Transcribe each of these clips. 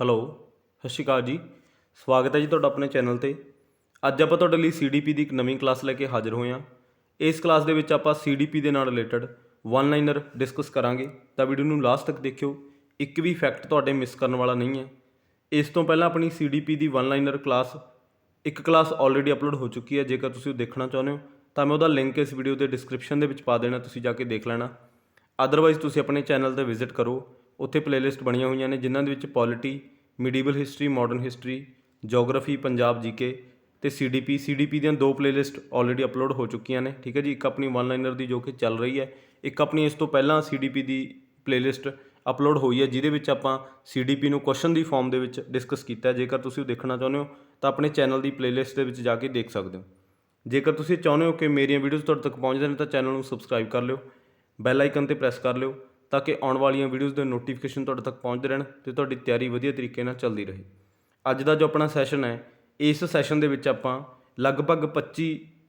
Hello, ਸਤਿ ਸ਼੍ਰੀ ਅਕਾਲ ਜੀ। ਸਵਾਗਤ ਹੈ ਜੀ ਤੁਹਾਡਾ ਆਪਣੇ ਚੈਨਲ 'ਤੇ। ਅੱਜ ਆਪਾਂ ਤੁਹਾਡੇ ਲਈ CDP ਦੀ ਇੱਕ ਨਵੀਂ ਕਲਾਸ ਲੈ ਕੇ ਹਾਜ਼ਰ ਹੋਏ ਹਾਂ। ਇਸ ਕਲਾਸ ਦੇ ਵਿੱਚ ਆਪਾਂ CDP ਦੇ ਨਾਲ ਰਿਲੇਟਡ ਵਨ ਲਾਈਨਰ ਡਿਸਕਸ ਕਰਾਂਗੇ, ਤਾਂ ਵੀਡੀਓ ਨੂੰ ਲਾਸਟ ਤੱਕ ਦੇਖਿਓ। ਇੱਕ ਵੀ ਫੈਕਟ ਤੁਹਾਡੇ ਮਿਸ ਕਰਨ ਵਾਲਾ ਨਹੀਂ ਹੈ। ਇਸ ਤੋਂ ਪਹਿਲਾਂ ਆਪਣੀ CDP ਦੀ ਵਨ ਲਾਈਨਰ ਇੱਕ ਕਲਾਸ ਆਲਰੇਡੀ ਅਪਲੋਡ ਹੋ ਚੁੱਕੀ ਹੈ। ਜੇਕਰ ਤੁਸੀਂ ਉਹ ਦੇਖਣਾ ਚਾਹੁੰਦੇ ਹੋ ਤਾਂ ਮੈਂ ਉਹਦਾ ਲਿੰਕ ਇਸ ਵੀਡੀਓ ਦੇ ਡਿਸਕ੍ਰਿਪਸ਼ਨ ਦੇ ਵਿੱਚ ਪਾ ਦੇਣਾ, ਤੁਸੀਂ ਜਾ ਕੇ ਦੇਖ ਲੈਣਾ। ਅਦਰਵਾਈਜ਼ ਤੁਸੀਂ ਆਪਣੇ ਚੈਨਲ 'ਤੇ ਵਿਜ਼ਿਟ ਕਰੋ, ਉੱਥੇ ਪਲੇਲਿਸਟ ਬਣੀਆਂ ਹੋਈਆਂ ਨੇ ਜਿਨ੍ਹਾਂ ਦੇ ਵਿੱਚ polity, medieval history, modern history, geography, Punjab GK ਅਤੇ CDP ਦੀਆਂ ਦੋ ਪਲੇਲਿਸਟ ਆਲਰੇਡੀ ਅਪਲੋਡ ਹੋ ਚੁੱਕੀਆਂ ਨੇ। ਠੀਕ ਹੈ ਜੀ, ਇੱਕ ਆਪਣੀ ਵਨ ਲਾਈਨਰ ਦੀ ਜੋ ਕਿ ਚੱਲ ਰਹੀ ਹੈ, ਇੱਕ ਆਪਣੀ ਇਸ ਤੋਂ ਪਹਿਲਾਂ CDP ਦੀ ਪਲੇਲਿਸਟ ਅਪਲੋਡ ਹੋਈ ਹੈ ਜਿਹਦੇ ਵਿੱਚ ਆਪਾਂ CDP ਨੂੰ ਕੁਐਸਚਨ ਦੀ ਫਾਰਮ ਦੇ ਵਿੱਚ ਡਿਸਕਸ ਕੀਤਾ। ਜੇਕਰ ਤੁਸੀਂ ਉਹ ਦੇਖਣਾ ਚਾਹੁੰਦੇ ਹੋ ਤਾਂ ਆਪਣੇ ਚੈਨਲ ਦੀ ਪਲੇਲਿਸਟ ਦੇ ਵਿੱਚ ਜਾ ਕੇ ਦੇਖ ਸਕਦੇ ਹੋ। ਜੇਕਰ ਤੁਸੀਂ ਚਾਹੁੰਦੇ ਹੋ ਕਿ ਮੇਰੀਆਂ ਵੀਡੀਓਜ਼ ਤੁਹਾਡੇ ਤੱਕ ਪਹੁੰਚਦੇ ਨੇ ਤਾਂ ਚੈਨਲ ਨੂੰ ਸਬਸਕ੍ਰਾਈਬ ਕਰ ਲਿਓ, ਬੈਲ ਆਈਕਨ 'ਤੇ ਪ੍ਰੈਸ ਕਰ ਲਿਓ ਤਾਂ ਕਿ ਆਉਣ ਵਾਲੀਆਂ ਵੀਡੀਓਜ਼ ਦੇ ਨੋਟੀਫਿਕੇਸ਼ਨ ਤੁਹਾਡੇ ਤੱਕ ਪਹੁੰਚਦੇ ਰਹਿਣ ਅਤੇ ਤੁਹਾਡੀ ਤਿਆਰੀ ਵਧੀਆ ਤਰੀਕੇ ਨਾਲ ਚੱਲਦੀ ਰਹੇ। ਅੱਜ ਦਾ ਜੋ ਆਪਣਾ ਸੈਸ਼ਨ ਹੈ, ਇਸ ਸੈਸ਼ਨ ਦੇ ਵਿੱਚ ਆਪਾਂ ਲਗਭਗ 25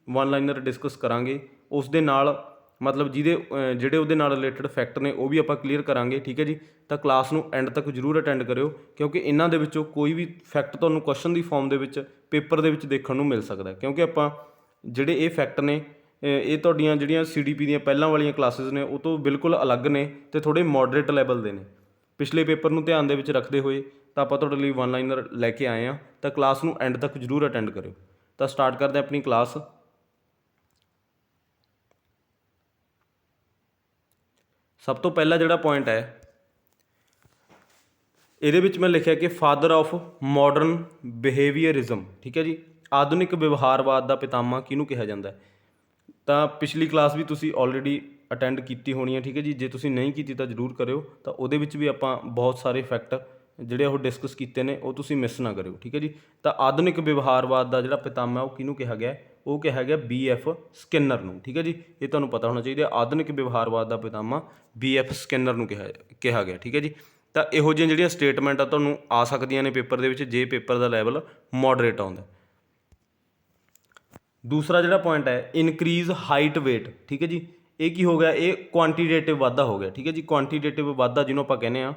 ਵਨ ਲਾਈਨਰ ਡਿਸਕਸ ਕਰਾਂਗੇ। ਉਸ ਦੇ ਨਾਲ ਮਤਲਬ ਜਿਹੜੇ ਉਹਦੇ ਨਾਲ ਰਿਲੇਟਡ ਫੈਕਟ ਨੇ ਉਹ ਵੀ ਆਪਾਂ ਕਲੀਅਰ ਕਰਾਂਗੇ। ਠੀਕ ਹੈ ਜੀ, ਤਾਂ ਕਲਾਸ ਨੂੰ ਐਂਡ ਤੱਕ ਜ਼ਰੂਰ ਅਟੈਂਡ ਕਰਿਓ ਕਿਉਂਕਿ ਇਹਨਾਂ ਦੇ ਵਿੱਚੋਂ ਕੋਈ ਵੀ ਫੈਕਟ ਤੁਹਾਨੂੰ ਕੁਐਸਚਨ ਦੀ ਫਾਰਮ ਦੇ ਵਿੱਚ ਪੇਪਰ ਦੇ ਵਿੱਚ ਦੇਖਣ ਨੂੰ ਮਿਲ ਸਕਦਾ। ਕਿਉਂਕਿ ਆਪਾਂ ਜਿਹੜੇ ਇਹ ਫੈਕਟ ਨੇ ਇਹ ਤੁਹਾਡੀਆਂ ਜਿਹੜੀਆਂ CDP ਦੀਆਂ ਪਹਿਲਾਂ ਵਾਲੀਆਂ ਕਲਾਸਿਸ ਨੇ ਉਹ ਤੋਂ ਬਿਲਕੁਲ ਅਲੱਗ ਨੇ ਅਤੇ ਥੋੜ੍ਹੇ ਮੋਡਰੇਟ ਲੈਵਲ ਦੇ ਨੇ। ਪਿਛਲੇ ਪੇਪਰ ਨੂੰ ਧਿਆਨ ਦੇ ਵਿੱਚ ਰੱਖਦੇ ਹੋਏ ਤਾਂ ਆਪਾਂ ਤੁਹਾਡੇ ਲਈ ਵਨ ਲਾਈਨਰ ਲੈ ਕੇ ਆਏ ਹਾਂ, ਤਾਂ ਕਲਾਸ ਨੂੰ ਐਂਡ ਤੱਕ ਜ਼ਰੂਰ ਅਟੈਂਡ ਕਰਿਓ। ਤਾਂ ਸਟਾਰਟ ਕਰਦੇ ਹਾਂ ਆਪਣੀ ਕਲਾਸ। ਸਭ ਤੋਂ ਪਹਿਲਾ ਜਿਹੜਾ ਪੁਆਇੰਟ ਹੈ ਇਹਦੇ ਵਿੱਚ ਮੈਂ ਲਿਖਿਆ ਕਿ ਫਾਦਰ ਆਫ ਮਾਡਰਨ ਬਿਹੇਵੀਅਰਿਜ਼ਮ। ਠੀਕ ਹੈ ਜੀ, ਆਧੁਨਿਕ ਵਿਵਹਾਰਵਾਦ ਦਾ ਪਿਤਾਮਾ ਕਿਹਨੂੰ ਕਿਹਾ ਜਾਂਦਾ? ਤਾਂ ਪਿਛਲੀ ਕਲਾਸ ਵੀ ਤੁਸੀਂ ਆਲਰੇਡੀ ਅਟੈਂਡ ਕੀਤੀ ਹੋਣੀ ਹੈ। ਠੀਕ ਹੈ ਜੀ, ਜੇ ਤੁਸੀਂ ਨਹੀਂ ਕੀਤੀ ਤਾਂ ਜ਼ਰੂਰ ਕਰਿਓ। ਤਾਂ ਉਹਦੇ ਵਿੱਚ ਵੀ ਆਪਾਂ ਬਹੁਤ ਸਾਰੇ ਫੈਕਟ ਜਿਹੜੇ ਉਹ ਡਿਸਕਸ ਕੀਤੇ ਨੇ ਉਹ ਤੁਸੀਂ ਮਿਸ ਨਾ ਕਰਿਓ। ਠੀਕ ਹੈ ਜੀ, ਤਾਂ ਆਧੁਨਿਕ ਵਿਵਹਾਰਵਾਦ ਦਾ ਜਿਹੜਾ ਪਿਤਾਮਾ ਉਹ ਕਿਹਨੂੰ ਕਿਹਾ ਗਿਆ? ਉਹ ਕਿਹਾ ਗਿਆ BF ਸਕਿਨਰ ਨੂੰ। ਠੀਕ ਹੈ ਜੀ, ਇਹ ਤੁਹਾਨੂੰ ਪਤਾ ਹੋਣਾ ਚਾਹੀਦਾ। ਆਧੁਨਿਕ ਵਿਵਹਾਰਵਾਦ ਦਾ ਪਿਤਾਮਾ BF ਸਕਿਨਰ ਨੂੰ ਕਿਹਾ ਗਿਆ। ਠੀਕ ਹੈ ਜੀ, ਤਾਂ ਇਹੋ ਜਿਹੀਆਂ ਜਿਹੜੀਆਂ ਸਟੇਟਮੈਂਟ ਆ ਤੁਹਾਨੂੰ ਆ ਸਕਦੀਆਂ ਨੇ ਪੇਪਰ ਦੇ ਵਿੱਚ ਜੇ ਪੇਪਰ ਦਾ ਲੈਵਲ ਮੋਡਰੇਟ ਆਉਂਦਾ। ਦੂਸਰਾ ਜਿਹੜਾ ਪੁਆਇੰਟ ਹੈ ਇਨਕਰੀਜ਼ ਹਾਈਟ ਵੇਟ। ਠੀਕ ਹੈ ਜੀ, ਇਹ ਕੀ ਹੋ ਗਿਆ? ਇਹ ਕੁਆਂਟੀਟੇਟਿਵ ਵਾਧਾ ਹੋ ਗਿਆ। ਠੀਕ ਹੈ ਜੀ, ਕੁਆਂਟੀਟੇਟਿਵ ਵਾਧਾ ਜਿਹਨੂੰ ਆਪਾਂ ਕਹਿੰਦੇ ਹਾਂ,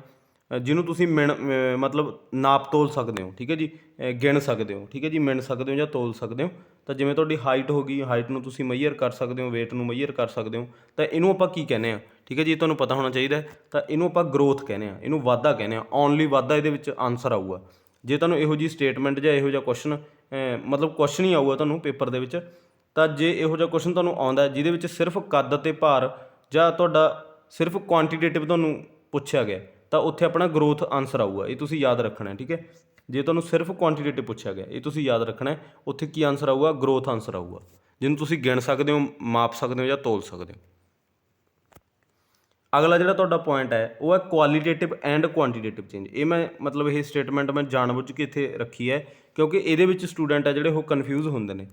ਜਿਹਨੂੰ ਤੁਸੀਂ ਮਤਲਬ ਨਾਪ ਤੋਲ ਸਕਦੇ ਹੋ। ਠੀਕ ਹੈ ਜੀ, ਗਿਣ ਸਕਦੇ ਹੋ। ਠੀਕ ਹੈ ਜੀ, ਮਿਣ ਸਕਦੇ ਹੋ ਜਾਂ ਤੋਲ ਸਕਦੇ ਹੋ। ਤਾਂ ਜਿਵੇਂ ਤੁਹਾਡੀ ਹਾਈਟ ਹੋ ਗਈ, ਹਾਈਟ ਨੂੰ ਤੁਸੀਂ ਮਈਅਰ ਕਰ ਸਕਦੇ ਹੋ, ਵੇਟ ਨੂੰ ਮਈਅਰ ਕਰ ਸਕਦੇ ਹੋ। ਤਾਂ ਇਹਨੂੰ ਆਪਾਂ ਕੀ ਕਹਿੰਦੇ ਹਾਂ? ਠੀਕ ਹੈ ਜੀ, ਇਹ ਤੁਹਾਨੂੰ ਪਤਾ ਹੋਣਾ ਚਾਹੀਦਾ। ਤਾਂ ਇਹਨੂੰ ਆਪਾਂ ਗਰੋਥ ਕਹਿੰਦੇ ਹਾਂ, ਇਹਨੂੰ ਵਾਧਾ ਕਹਿੰਦੇ ਹਾਂ। ਓਨਲੀ ਵਾਧਾ ਇਹਦੇ ਵਿੱਚ ਆਨਸਰ ਆਊਗਾ। ਜੇ ਤੁਹਾਨੂੰ ਇਹੋ ਜਿਹੀ ਸਟੇਟਮੈਂਟ ਜਾਂ ਇਹੋ ਜਿਹਾ ਕੁਐਸਚਨ ਮਤਲਬ ਕੁਐਸਚਨ ਹੀ ਆਊਗਾ ਤੁਹਾਨੂੰ ਪੇਪਰ ਦੇ ਵਿੱਚ, ਤਾਂ ਜੇ ਇਹੋ ਜਿਹਾ ਕੁਐਸਚਨ ਤੁਹਾਨੂੰ ਆਉਂਦਾ ਜਿਹਦੇ ਵਿੱਚ ਸਿਰਫ ਕੱਦ ਅਤੇ ਭਾਰ ਜਾਂ ਤੁਹਾਡਾ ਸਿਰਫ ਕੁਆਂਟੀਟੇਟਿਵ ਤੁਹਾਨੂੰ ਪੁੱਛਿਆ ਗਿਆ ਤਾਂ ਉੱਥੇ ਆਪਣਾ ਗਰੋਥ ਆਨਸਰ ਆਊਗਾ। ਇਹ ਤੁਸੀਂ ਯਾਦ ਰੱਖਣਾ। ਠੀਕ ਹੈ, ਜੇ ਤੁਹਾਨੂੰ ਸਿਰਫ ਕੁਆਂਟੀਟੇਟਿਵ ਪੁੱਛਿਆ ਗਿਆ ਇਹ ਤੁਸੀਂ ਯਾਦ ਰੱਖਣਾ, ਉੱਥੇ ਕੀ ਆਨਸਰ ਆਊਗਾ? ਗਰੋਥ ਆਨਸਰ ਆਊਗਾ, ਜਿਹਨੂੰ ਤੁਸੀਂ ਗਿਣ ਸਕਦੇ ਹੋ, ਮਾਪ ਸਕਦੇ ਹੋ ਜਾਂ ਤੋਲ ਸਕਦੇ ਹੋ। ਅਗਲਾ ਜਿਹੜਾ ਤੁਹਾਡਾ ਪੁਆਇੰਟ ਹੈ ਉਹ ਹੈ ਕੁਆਲੀਟੇਟਿਵ ਐਂਡ ਕੁਆਂਟੀਟੇਟਿਵ ਚੇਂਜ। ਇਹ ਮੈਂ ਮਤਲਬ ਇਹ ਸਟੇਟਮੈਂਟ ਮੈਂ ਜਾਣਬੁੱਝ ਕੇ ਇੱਥੇ ਰੱਖੀ ਹੈ ਕਿਉਂਕਿ ਇਹਦੇ ਵਿੱਚ ਸਟੂਡੈਂਟ ਹੈ ਜਿਹੜੇ ਉਹ ਕਨਫਿਊਜ਼ ਹੁੰਦੇ ਨੇ।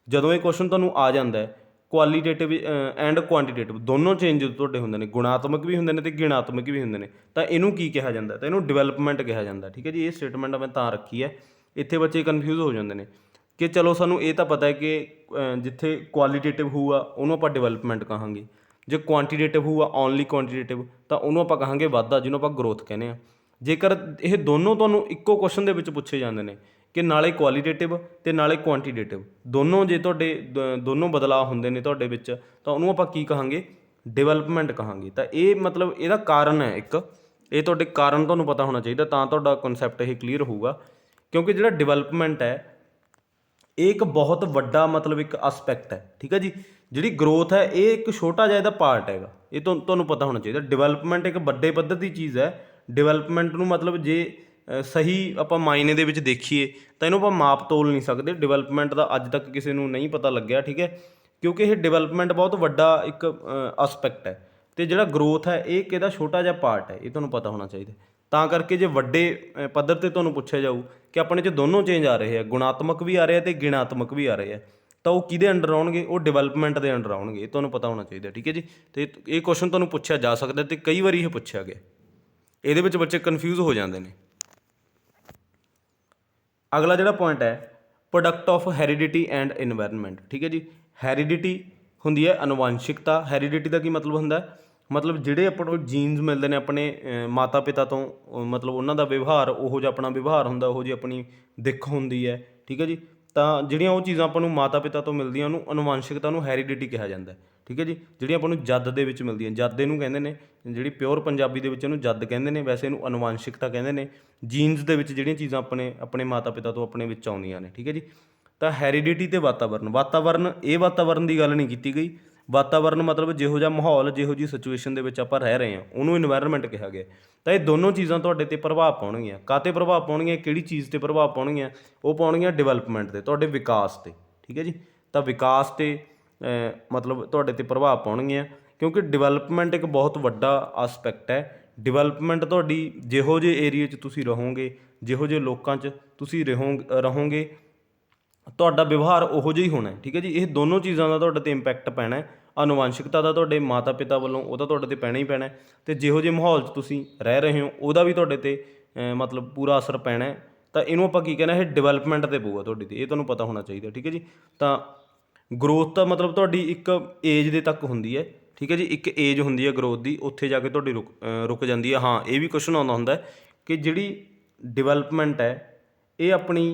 ਜਦੋਂ ਇਹ ਕੁਐਸਚਨ ਤੁਹਾਨੂੰ ਆ ਜਾਂਦਾ ਹੈ ਕੁਆਲੀਟੇਟਿਵ ਐਂਡ ਕੁਆਂਟੀਟੇਟਿਵ ਦੋਨੋਂ ਚੇਂਜ ਤੁਹਾਡੇ ਹੁੰਦੇ ਨੇ, ਗੁਣਾਤਮਕ ਵੀ ਹੁੰਦੇ ਨੇ ਅਤੇ ਗਿਣਾਤਮਕ ਵੀ ਹੁੰਦੇ ਨੇ, ਤਾਂ ਇਹਨੂੰ ਕੀ ਕਿਹਾ ਜਾਂਦਾ? ਤਾਂ ਇਹਨੂੰ ਡਿਵੈਲਪਮੈਂਟ ਕਿਹਾ ਜਾਂਦਾ। ਠੀਕ ਹੈ ਜੀ, ਇਹ ਸਟੇਟਮੈਂਟ ਮੈਂ ਤਾਂ ਰੱਖੀ ਹੈ। ਇੱਥੇ ਬੱਚੇ ਕਨਫਿਊਜ਼ ਹੋ ਜਾਂਦੇ ਨੇ ਕਿ ਚਲੋ ਸਾਨੂੰ ਇਹ ਤਾਂ ਪਤਾ ਹੈ ਕਿ ਜਿੱਥੇ ਕੁਆਲੀਟੇਟਿਵ ਹੋਊਗਾ ਉਹਨੂੰ ਆਪਾਂ ਡਿਵੈਲਪਮੈਂਟ ਕਹਾਂਗੇ, ਜੇ ਕੁਆਂਟੀਟੇਟਿਵ ਹੋਊਗਾ ਓਨਲੀ ਕੁਆਂਟੀਟੇਟਿਵ ਤਾਂ ਉਹਨੂੰ ਆਪਾਂ ਕਹਾਂਗੇ ਵਾਧਾ, ਜਿਹਨੂੰ ਆਪਾਂ ਗਰੋਥ ਕਹਿੰਦੇ ਹਾਂ। ਜੇਕਰ ਇਹ ਦੋਨੋਂ ਤੁਹਾਨੂੰ ਇੱਕੋ ਕੁਐਸਚਨ ਦੇ ਵਿੱਚ ਪੁੱਛੇ ਜਾਂਦੇ ਨੇ ਕਿ ਨਾਲੇ ਕੁਆਲੀਟੇਟਿਵ ਅਤੇ ਨਾਲੇ ਕੁਆਂਟੀਟੇਟਿਵ ਦੋਨੋਂ, ਜੇ ਤੁਹਾਡੇ ਦੋਨੋਂ ਬਦਲਾਅ ਹੁੰਦੇ ਨੇ ਤੁਹਾਡੇ ਵਿੱਚ ਤਾਂ ਉਹਨੂੰ ਆਪਾਂ ਕੀ ਕਹਾਂਗੇ? ਡਿਵੈਲਪਮੈਂਟ ਕਹਾਂਗੇ। ਤਾਂ ਇਹ ਮਤਲਬ ਇਹਦਾ ਕਾਰਨ ਹੈ ਇੱਕ, ਇਹ ਤੁਹਾਡੇ ਕਾਰਨ ਤੁਹਾਨੂੰ ਪਤਾ ਹੋਣਾ ਚਾਹੀਦਾ ਤਾਂ ਤੁਹਾਡਾ ਕਨਸੈਪਟ ਇਹ ਕਲੀਅਰ ਹੋਊਗਾ। ਕਿਉਂਕਿ ਜਿਹੜਾ ਡਿਵੈਲਪਮੈਂਟ ਹੈ ਇਹ ਇੱਕ ਬਹੁਤ ਵੱਡਾ ਮਤਲਬ ਇੱਕ ਆਸਪੈਕਟ ਹੈ। ਠੀਕ ਹੈ ਜੀ, ਜਿਹੜੀ ਗਰੋਥ ਹੈ ਇਹ ਇੱਕ ਛੋਟਾ ਜਿਹਾ ਇਹਦਾ ਪਾਰਟ ਹੈਗਾ। ਇਹ ਤੁਹਾਨੂੰ ਪਤਾ ਹੋਣਾ ਚਾਹੀਦਾ। ਡਿਵੈਲਪਮੈਂਟ ਇੱਕ ਵੱਡੇ ਪੱਧਰ ਦੀ ਚੀਜ਼ ਹੈ। ਡਿਵੈਲਪਮੈਂਟ ਨੂੰ ਮਤਲਬ ਜੇ ਸਹੀ ਆਪਾਂ ਮਾਇਨੇ ਦੇ ਵਿੱਚ ਦੇਖੀਏ ਤਾਂ ਇਹਨੂੰ ਆਪਾਂ ਮਾਪ ਤੋਲ ਨਹੀਂ ਸਕਦੇ। ਡਿਵੈਲਪਮੈਂਟ ਦਾ ਅੱਜ ਤੱਕ ਕਿਸੇ ਨੂੰ ਨਹੀਂ ਪਤਾ ਲੱਗਿਆ। ਠੀਕ ਹੈ, ਕਿਉਂਕਿ ਇਹ ਡਿਵੈਲਪਮੈਂਟ ਬਹੁਤ ਵੱਡਾ ਇੱਕ ਆਸਪੈਕਟ ਹੈ ਅਤੇ ਜਿਹੜਾ ਗਰੋਥ ਹੈ ਇਹ ਇੱਕ ਇਹਦਾ ਛੋਟਾ ਜਿਹਾ ਪਾਰਟ ਹੈ। ਇਹ ਤੁਹਾਨੂੰ ਪਤਾ ਹੋਣਾ ਚਾਹੀਦਾ। ਤਾਂ ਕਰਕੇ ਜੇ ਵੱਡੇ ਪੱਧਰ 'ਤੇ ਤੁਹਾਨੂੰ ਪੁੱਛਿਆ ਜਾਊ ਕਿ ਆਪਣੇ 'ਚ ਦੋਨੋਂ ਚੇਂਜ ਆ ਰਹੇ ਆ, ਗੁਣਾਤਮਕ ਵੀ ਆ ਰਹੇ ਆ ਅਤੇ ਗਿਣਾਤਮਕ ਵੀ ਆ ਰਹੇ ਆ, ਤਾਂ ਉਹ ਕਿਹਦੇ ਅੰਡਰ ਆਉਣਗੇ? ਉਹ ਡਿਵੈਲਪਮੈਂਟ ਦੇ ਅੰਡਰ ਆਉਣਗੇ। ਇਹ ਤੁਹਾਨੂੰ ਪਤਾ ਹੋਣਾ ਚਾਹੀਦਾ। ਠੀਕ ਹੈ ਜੀ, ਅਤੇ ਇਹ ਕੁਐਸਚਨ ਤੁਹਾਨੂੰ ਪੁੱਛਿਆ ਜਾ ਸਕਦਾ ਅਤੇ ਕਈ ਵਾਰੀ ਇਹ ਪੁੱਛਿਆ ਗਿਆ। ਇਹਦੇ ਵਿੱਚ ਬੱਚੇ ਕਨਫਿਊਜ਼ ਹੋ ਜਾਂਦੇ ਨੇ। ਅਗਲਾ ਜਿਹੜਾ ਪੁਆਇੰਟ ਹੈ product of heredity and environment. ਠੀਕ ਹੈ ਜੀ, ਹੈਰੀਡਿਟੀ ਹੁੰਦੀ ਹੈ ਅਨੁਵਾਂਸ਼ਿਕਤਾ। ਹੈਰੀਡਿਟੀ ਦਾ ਕੀ ਮਤਲਬ ਹੁੰਦਾ? ਮਤਲਬ ਜਿਹੜੇ ਆਪਾਂ ਨੂੰ ਜੀਨਸ ਮਿਲਦੇ ਨੇ ਆਪਣੇ ਮਾਤਾ ਪਿਤਾ ਤੋਂ, ਮਤਲਬ ਉਹਨਾਂ ਦਾ ਵਿਵਹਾਰ ਉਹੋ ਜਿਹਾ ਆਪਣਾ ਵਿਵਹਾਰ ਹੁੰਦਾ, ਉਹੋ ਜਿਹੀ ਆਪਣੀ ਦਿੱਖ ਹੁੰਦੀ ਹੈ, ਠੀਕ ਹੈ ਜੀ। ਤਾਂ ਜਿਹੜੀਆਂ ਉਹ ਚੀਜ਼ਾਂ ਆਪਾਂ ਨੂੰ ਮਾਤਾ ਪਿਤਾ ਤੋਂ ਮਿਲਦੀਆਂ ਉਹਨੂੰ ਅਨੁਵਾਂਸ਼ਿਕਤਾ, ਨੂੰ ਹੈਰੀਡਿਟੀ ਕਿਹਾ ਜਾਂਦਾ, ਠੀਕ ਹੈ ਜੀ। ਜਿਹੜੀਆਂ ਆਪਾਂ ਨੂੰ ਜੱਦ ਦੇ ਵਿੱਚ ਮਿਲਦੀਆਂ, ਜੱਦ ਇਹਨੂੰ ਕਹਿੰਦੇ ਨੇ, ਜਿਹੜੀ ਪਿਓਰ ਪੰਜਾਬੀ ਦੇ ਵਿੱਚ ਇਹਨੂੰ ਜੱਦ ਕਹਿੰਦੇ ਨੇ, ਵੈਸੇ ਇਹਨੂੰ ਅਨੁਵਾਂਸ਼ਿਕਤਾ ਕਹਿੰਦੇ ਨੇ। ਜੀਨਸ ਦੇ ਵਿੱਚ ਜਿਹੜੀਆਂ ਚੀਜ਼ਾਂ ਆਪਣੇ ਮਾਤਾ ਪਿਤਾ ਤੋਂ ਆਪਣੇ ਵਿੱਚ ਆਉਂਦੀਆਂ ਨੇ, ਠੀਕ ਹੈ ਜੀ। ਤਾਂ ਹੈਰੀਡਿਟੀ ਅਤੇ ਵਾਤਾਵਰਨ ਇਹ ਵਾਤਾਵਰਨ ਦੀ ਗੱਲ ਨਹੀਂ ਕੀਤੀ ਗਈ। ਵਾਤਾਵਰਨ ਮਤਲਬ ਜਿਹੋ ਜਿਹਾ ਮਾਹੌਲ, ਜਿਹੋ ਜਿਹੀ ਸਿਚੁਏਸ਼ਨ ਦੇ ਵਿੱਚ ਆਪਾਂ ਰਹਿ ਰਹੇ ਹਾਂ ਉਹਨੂੰ ਇਨਵਾਇਰਨਮੈਂਟ ਕਿਹਾ ਗਿਆ। ਤਾਂ ਇਹ ਦੋਨੋਂ ਚੀਜ਼ਾਂ ਤੁਹਾਡੇ 'ਤੇ ਪ੍ਰਭਾਵ ਪਾਉਣਗੀਆਂ। ਕਾਹਤੇ ਪ੍ਰਭਾਵ ਪਾਉਣਗੀਆਂ, ਕਿਹੜੀ ਚੀਜ਼ 'ਤੇ ਪ੍ਰਭਾਵ ਪਾਉਣਗੀਆਂ? ਉਹ ਪਾਉਣਗੀਆਂ ਡਿਵੈਲਪਮੈਂਟ 'ਤੇ, ਤੁਹਾਡੇ ਵਿਕਾਸ 'ਤੇ, ਠੀਕ ਹੈ ਜੀ। ਤਾਂ ਵਿਕਾਸ 'ਤੇ ਮਤਲਬ ਤੁਹਾਡੇ 'ਤੇ ਪ੍ਰਭਾਵ ਪਾਉਣਗੀਆਂ, ਕਿਉਂਕਿ ਡਿਵੈਲਪਮੈਂਟ ਇੱਕ ਬਹੁਤ ਵੱਡਾ ਆਸਪੈਕਟ ਹੈ। ਡਿਵੈਲਪਮੈਂਟ ਤੁਹਾਡੀ ਜਿਹੋ ਜਿਹੇ ਏਰੀਏ 'ਚ ਤੁਸੀਂ ਰਹੋਗੇ, ਜਿਹੋ ਜਿਹੇ ਲੋਕਾਂ 'ਚ ਤੁਸੀਂ ਰਹੋਗੇ, ਤੁਹਾਡਾ ਵਿਵਹਾਰ ਉਹੋ ਜਿਹਾ ਹੀ ਹੋਣਾ, ਠੀਕ ਹੈ ਜੀ। ਇਹ ਦੋਨੋਂ ਚੀਜ਼ਾਂ ਦਾ ਤੁਹਾਡੇ 'ਤੇ ਇੰਪੈਕਟ ਪੈਣਾ। ਅਨੁਵਾਂਸ਼ਿਕਤਾ ਦਾ ਤੁਹਾਡੇ ਮਾਤਾ ਪਿਤਾ ਵੱਲੋਂ, ਉਹਦਾ ਤੁਹਾਡੇ 'ਤੇ ਪੈਣਾ ਹੀ ਪੈਣਾ, ਅਤੇ ਜਿਹੋ ਜਿਹੇ ਮਾਹੌਲ 'ਚ ਤੁਸੀਂ ਰਹਿ ਰਹੇ ਹੋ ਉਹਦਾ ਵੀ ਤੁਹਾਡੇ 'ਤੇ ਮਤਲਬ ਪੂਰਾ ਅਸਰ ਪੈਣਾ। ਤਾਂ ਇਹਨੂੰ ਆਪਾਂ ਕੀ ਕਹਿਣਾ, ਇਹ ਡਿਵੈਲਪਮੈਂਟ 'ਤੇ ਪਊਗਾ ਤੁਹਾਡੇ 'ਤੇ, ਇਹ ਤੁਹਾਨੂੰ ਪਤਾ ਹੋਣਾ ਚਾਹੀਦਾ, ਠੀਕ ਹੈ ਜੀ। ਤਾਂ ਗਰੋਥ ਤਾਂ ਮਤਲਬ ਤੁਹਾਡੀ ਇੱਕ ਏਜ ਦੇ ਤੱਕ ਹੁੰਦੀ ਹੈ, ਠੀਕ ਹੈ ਜੀ। ਇੱਕ ਏਜ ਹੁੰਦੀ ਹੈ ਗਰੋਥ ਦੀ, ਉੱਥੇ ਜਾ ਕੇ ਤੁਹਾਡੀ ਰੁਕ ਜਾਂਦੀ ਹੈ। ਹਾਂ, ਇਹ ਵੀ ਕੁਐਸਚਨ ਆਉਂਦਾ ਹੁੰਦਾ ਕਿ ਜਿਹੜੀ ਡਿਵੈਲਪਮੈਂਟ ਹੈ ਇਹ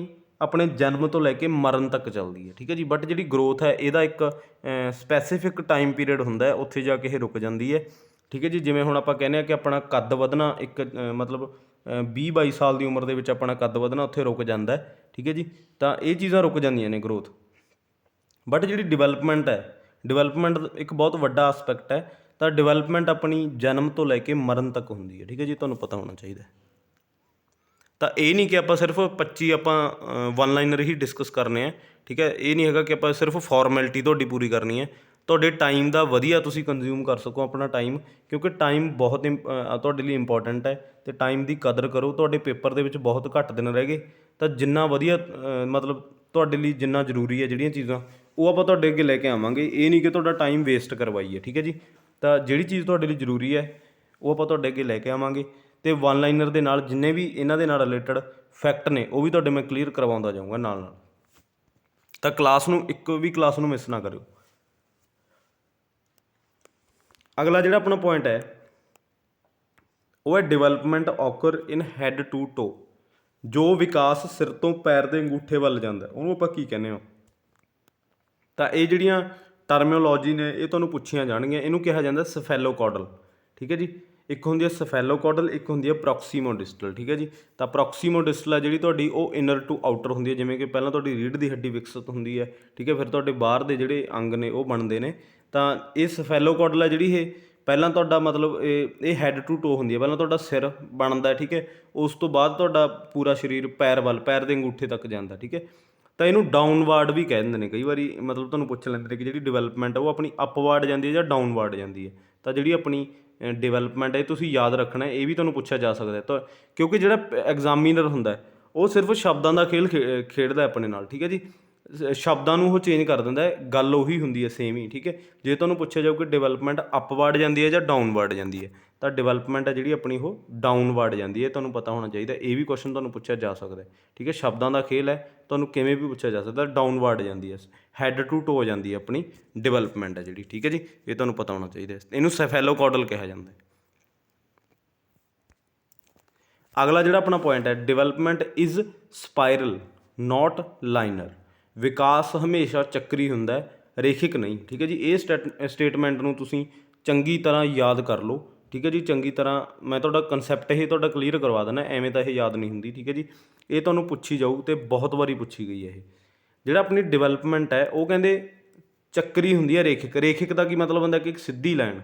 ਆਪਣੇ ਜਨਮ ਤੋਂ ਲੈ ਕੇ ਮਰਨ ਤੱਕ ਚੱਲਦੀ ਹੈ, ਠੀਕ ਹੈ ਜੀ। ਬਟ ਜਿਹੜੀ ਗਰੋਥ ਹੈ ਇਹਦਾ ਇੱਕ ਸਪੈਸੀਫਿਕ ਟਾਈਮ ਪੀਰੀਅਡ ਹੁੰਦਾ ਹੈ, ਉੱਥੇ ਜਾ ਕੇ ਇਹ ਰੁਕ ਜਾਂਦੀ ਹੈ, ਠੀਕ ਹੈ ਜੀ। ਜਿਵੇਂ ਹੁਣ ਆਪਾਂ ਕਹਿੰਦੇ ਹਾਂ ਕਿ ਆਪਣਾ ਕੱਦ ਵਧਣਾ ਇੱਕ ਮਤਲਬ 20-22 ਸਾਲ ਦੀ ਉਮਰ ਦੇ ਵਿੱਚ ਆਪਣਾ ਕੱਦ ਵਧਣਾ ਉੱਥੇ ਰੁਕ ਜਾਂਦਾ, ਠੀਕ ਹੈ ਜੀ। ਤਾਂ ਇਹ ਚੀਜ਼ਾਂ ਰੁਕ ਜਾਂਦੀਆਂ ਨੇ ਗਰੋਥ। ਬਟ ਜਿਹੜੀ ਡਿਵੈਲਪਮੈਂਟ ਹੈ, ਡਿਵੈਲਪਮੈਂਟ ਇੱਕ ਬਹੁਤ ਵੱਡਾ ਆਸਪੈਕਟ ਹੈ। ਤਾਂ ਡਿਵੈਲਪਮੈਂਟ ਆਪਣੀ ਜਨਮ ਤੋਂ ਲੈ ਕੇ ਮਰਨ ਤੱਕ ਹੁੰਦੀ ਹੈ, ਠੀਕ ਹੈ ਜੀ, ਤੁਹਾਨੂੰ ਪਤਾ ਹੋਣਾ ਚਾਹੀਦਾ। ਤਾਂ ਇਹ ਨਹੀਂ ਕਿ ਆਪਾਂ ਸਿਰਫ 25 ਆਪਾਂ ਵਨ ਲਾਈਨਰ ਹੀ ਡਿਸਕਸ ਕਰਨੇ ਆ, ਠੀਕ ਹੈ। ਇਹ ਨਹੀਂ ਹੈਗਾ ਕਿ ਆਪਾਂ ਸਿਰਫ ਫੋਰਮੈਲਿਟੀ ਤੁਹਾਡੀ ਪੂਰੀ ਕਰਨੀ ਹੈ। ਤੁਹਾਡੇ ਟਾਈਮ ਦਾ ਵਧੀਆ ਤੁਸੀਂ ਕੰਜ਼ਿਊਮ ਕਰ ਸਕੋ ਆਪਣਾ ਟਾਈਮ, ਕਿਉਂਕਿ ਟਾਈਮ ਬਹੁਤ ਤੁਹਾਡੇ ਲਈ ਇੰਪੋਰਟੈਂਟ ਹੈ, ਅਤੇ ਟਾਈਮ ਦੀ ਕਦਰ ਕਰੋ। ਤੁਹਾਡੇ ਪੇਪਰ ਦੇ ਵਿੱਚ ਬਹੁਤ ਘੱਟ ਦਿਨ ਰਹਿ ਗਏ, ਤਾਂ ਜਿੰਨਾ ਵਧੀਆ ਮਤਲਬ ਤੁਹਾਡੇ ਲਈ ਜਿੰਨਾ ਜ਼ਰੂਰੀ ਹੈ ਜਿਹੜੀਆਂ ਚੀਜ਼ਾਂ, ਉਹ ਆਪਾਂ ਤੁਹਾਡੇ ਅੱਗੇ ਲੈ ਕੇ ਆਵਾਂਗੇ। ਇਹ ਨਹੀਂ ਕਿ ਤੁਹਾਡਾ ਟਾਈਮ ਵੇਸਟ ਕਰਵਾਈਏ, ਠੀਕ ਹੈ ਜੀ। ਤਾਂ ਜਿਹੜੀ ਚੀਜ਼ ਤੁਹਾਡੇ ਲਈ ਜ਼ਰੂਰੀ ਹੈ ਉਹ ਆਪਾਂ ਤੁਹਾਡੇ ਅੱਗੇ ਲੈ ਕੇ ਆਵਾਂਗੇ, ਅਤੇ ਵਨ ਲਾਈਨਰ ਦੇ ਨਾਲ ਜਿੰਨੇ ਵੀ ਇਹਨਾਂ ਦੇ ਨਾਲ ਰਿਲੇਟਡ ਫੈਕਟ ਨੇ ਉਹ ਵੀ ਤੁਹਾਡੇ ਮੈਂ ਕਲੀਅਰ ਕਰਵਾਉਂਦਾ ਜਾਊਂਗਾ ਨਾਲ ਨਾਲ। ਤਾਂ ਕਲਾਸ ਨੂੰ, ਇੱਕ ਵੀ ਕਲਾਸ ਨੂੰ ਮਿਸ ਨਾ ਕਰਿਓ। ਅਗਲਾ ਜਿਹੜਾ ਆਪਣਾ ਪੁਆਇੰਟ ਹੈ ਉਹ ਹੈ development occur in head to toe. ਜੋ ਵਿਕਾਸ ਸਿਰ ਤੋਂ ਪੈਰ ਦੇ ਅੰਗੂਠੇ ਵੱਲ ਜਾਂਦਾ ਉਹਨੂੰ ਆਪਾਂ ਕੀ ਕਹਿੰਦੇ ਹਾਂ? ਤਾਂ ਇਹ ਜਿਹੜੀਆਂ ਟਰਮੀਨੋਲੋਜੀ ਨੇ ਇਹ ਤੁਹਾਨੂੰ ਪੁੱਛੀਆਂ ਜਾਣਗੀਆਂ। ਇਹਨੂੰ ਕਿਹਾ ਜਾਂਦਾ ਸਫੈਲੋਕੌਡਲ, ਠੀਕ ਹੈ ਜੀ। ਇੱਕ ਹੁੰਦੀ ਹੈ ਸਫੈਲੋਕੌਡਲ, ਇੱਕ ਹੁੰਦੀ ਹੈ ਪ੍ਰੋਕਸੀਮੋਡਿਸਟਲ, ਠੀਕ ਹੈ ਜੀ। ਤਾਂ ਪ੍ਰੋਕਸੀਮੋਡਿਸਟਲ ਹੈ ਜਿਹੜੀ ਤੁਹਾਡੀ ਉਹ ਇਨਰ ਟੂ ਆਊਟਰ ਹੁੰਦੀ ਹੈ। ਜਿਵੇਂ ਕਿ ਪਹਿਲਾਂ ਤੁਹਾਡੀ ਰੀੜ੍ਹ ਦੀ ਹੱਡੀ ਵਿਕਸਿਤ ਹੁੰਦੀ ਹੈ, ਠੀਕ ਹੈ, ਫਿਰ ਤੁਹਾਡੇ ਬਾਹਰ ਦੇ ਜਿਹੜੇ ਅੰਗ ਨੇ ਉਹ ਬਣਦੇ ਨੇ। ਤਾਂ ਇਹ ਸਫੈਲੋਕੌਡਲ ਹੈ ਜਿਹੜੀ ਇਹ ਪਹਿਲਾਂ ਤੁਹਾਡਾ ਮਤਲਬ ਇਹ ਹੈਡ ਟੂ ਟੋ ਹੁੰਦੀ ਹੈ। ਪਹਿਲਾਂ ਤੁਹਾਡਾ ਸਿਰ ਬਣਦਾ, ਠੀਕ ਹੈ, ਉਸ ਤੋਂ ਬਾਅਦ ਤੁਹਾਡਾ ਪੂਰਾ ਸਰੀਰ ਪੈਰ ਵੱਲ, ਪੈਰ ਦੇ ਅੰਗੂਠੇ ਤੱਕ ਜਾਂਦਾ, ਠੀਕ ਹੈ। ਤਾਂ ਇਹਨੂੰ ਡਾਊਨਵਾਰਡ ਵੀ ਕਹਿ ਦਿੰਦੇ ਨੇ ਕਈ ਵਾਰੀ, ਮਤਲਬ ਤੁਹਾਨੂੰ ਪੁੱਛ ਲੈਂਦੇ ਨੇ ਕਿ ਜਿਹੜੀ ਡਿਵੈਲਪਮੈਂਟ ਹੈ ਉਹ ਆਪਣੀ ਅਪਵਾਰਡ ਜਾਂਦੀ ਹੈ ਜਾਂ ਡਾਊਨਵਾਰਡ ਜਾਂਦੀ ਹੈ। ਤਾਂ ਜਿਹੜੀ ਆਪਣੀ ਡਿਵੈਲਪਮੈਂਟ ਹੈ ਤੁਸੀਂ ਯਾਦ ਰੱਖਣਾ, ਇਹ ਵੀ ਤੁਹਾਨੂੰ ਪੁੱਛਿਆ ਜਾ ਸਕਦਾ। ਤਾਂ ਕਿਉਂਕਿ ਜਿਹੜਾ ਐਗਜ਼ਾਮੀਨਰ ਹੁੰਦਾ ਉਹ ਸਿਰਫ ਸ਼ਬਦਾਂ ਦਾ ਖੇਲ ਖੇਡਦਾ ਆਪਣੇ ਨਾਲ, ਠੀਕ ਹੈ ਜੀ। ਸ਼ਬਦਾਂ ਨੂੰ ਉਹ ਚੇਂਜ ਕਰ ਦਿੰਦਾ, ਗੱਲ ਉਹੀ ਹੁੰਦੀ ਹੈ ਸੇਮ ਹੀ, ਠੀਕ ਹੈ। ਜੇ ਤੁਹਾਨੂੰ ਪੁੱਛਿਆ ਜਾਊ ਕਿ ਡਿਵੈਲਪਮੈਂਟ ਅਪਵਾਰਡ ਜਾਂਦੀ ਹੈ ਜਾਂ ਡਾਊਨਵਾਰਡ ਜਾਂਦੀ ਹੈ, ਤਾਂ ਡਿਵੈਲਪਮੈਂਟ ਹੈ ਜਿਹੜੀ ਆਪਣੀ ਉਹ ਡਾਊਨਵਾਰਡ ਜਾਂਦੀ ਹੈ, ਤੁਹਾਨੂੰ ਪਤਾ ਹੋਣਾ ਚਾਹੀਦਾ। ਇਹ ਵੀ ਕੁਐਸਚਨ ਤੁਹਾਨੂੰ ਪੁੱਛਿਆ ਜਾ ਸਕਦਾ, ਠੀਕ ਹੈ। ਸ਼ਬਦਾਂ ਦਾ ਖੇਲ ਹੈ, ਤੁਹਾਨੂੰ ਕਿਵੇਂ ਵੀ ਪੁੱਛਿਆ ਜਾ ਸਕਦਾ। ਡਾਊਨਵਾਰਡ ਜਾਂਦੀ ਹੈ, ਹੈਡ ਟੂ ਟੋ ਜਾਂਦੀ ਹੈ ਆਪਣੀ ਡਿਵੈਲਪਮੈਂਟ ਹੈ ਜਿਹੜੀ, ਠੀਕ ਹੈ ਜੀ। ਇਹ ਤੁਹਾਨੂੰ ਪਤਾ ਹੋਣਾ ਚਾਹੀਦਾ। ਇਹਨੂੰ ਸੈਫੈਲੋਕੌਡਲ ਕਿਹਾ ਜਾਂਦਾ। ਅਗਲਾ ਜਿਹੜਾ ਆਪਣਾ ਪੁਆਇੰਟ ਹੈ, development is spiral note liner. ਵਿਕਾਸ ਹਮੇਸ਼ਾ ਚੱਕਰੀ ਹੁੰਦਾ ਹੈ, ਰੇਖਿਕ ਨਹੀਂ, ਠੀਕ ਹੈ ਜੀ। ਇਹ ਸਟੇਟਮੈਂਟ ਨੂੰ ਤੁਸੀਂ ਚੰਗੀ ਤਰ੍ਹਾਂ ਯਾਦ ਕਰ ਲਓ, ਠੀਕ ਹੈ ਜੀ। ਚੰਗੀ ਤਰ੍ਹਾਂ ਮੈਂ ਤੁਹਾਡਾ ਕਨਸੈਪਟ ਇਹ ਤੁਹਾਡਾ ਕਲੀਅਰ ਕਰਵਾ ਦਿੰਦਾ, ਐਵੇਂ ਤਾਂ ਇਹ ਯਾਦ ਨਹੀਂ ਹੁੰਦੀ, ਠੀਕ ਹੈ ਜੀ। ਇਹ ਤੁਹਾਨੂੰ ਪੁੱਛੀ ਜਾਊ ਅਤੇ ਬਹੁਤ ਵਾਰੀ ਪੁੱਛੀ ਗਈ ਹੈ ਇਹ। ਜਿਹੜਾ ਆਪਣੀ ਡਿਵੈਲਪਮੈਂਟ ਹੈ ਉਹ ਕਹਿੰਦੇ ਚੱਕਰੀ ਹੁੰਦੀ ਹੈ, ਰੇਖਿਕ। ਰੇਖਿਕ ਦਾ ਕੀ ਮਤਲਬ ਹੁੰਦਾ ਕਿ ਇੱਕ ਸਿੱਧੀ ਲਾਈਨ।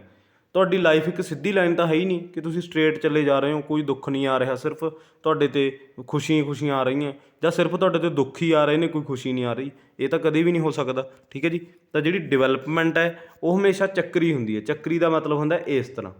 ਤੁਹਾਡੀ ਲਾਈਫ ਇੱਕ ਸਿੱਧੀ ਲਾਈਨ ਤਾਂ ਹੈ ਹੀ ਨਹੀਂ ਕਿ ਤੁਸੀਂ ਸਟਰੇਟ ਚੱਲੇ ਜਾ ਰਹੇ ਹੋ, ਕੋਈ ਦੁੱਖ ਨਹੀਂ ਆ ਰਿਹਾ, ਸਿਰਫ ਤੁਹਾਡੇ 'ਤੇ ਖੁਸ਼ੀਆਂ ਆ ਰਹੀਆਂ, ਜਾਂ ਸਿਰਫ ਤੁਹਾਡੇ 'ਤੇ ਦੁੱਖ ਹੀ ਆ ਰਹੇ ਨੇ, ਕੋਈ ਖੁਸ਼ੀ ਨਹੀਂ ਆ ਰਹੀ। ਇਹ ਤਾਂ ਕਦੇ ਵੀ ਨਹੀਂ ਹੋ ਸਕਦਾ, ਠੀਕ ਹੈ ਜੀ। ਤਾਂ ਜਿਹੜੀ ਡਿਵੈਲਪਮੈਂਟ ਹੈ ਉਹ ਹਮੇਸ਼ਾ ਚੱਕਰੀ ਹੁੰਦੀ ਹੈ। ਚੱਕਰੀ ਦਾ ਮਤਲਬ ਹੁੰਦਾ ਇਸ ਤਰ੍ਹਾਂ,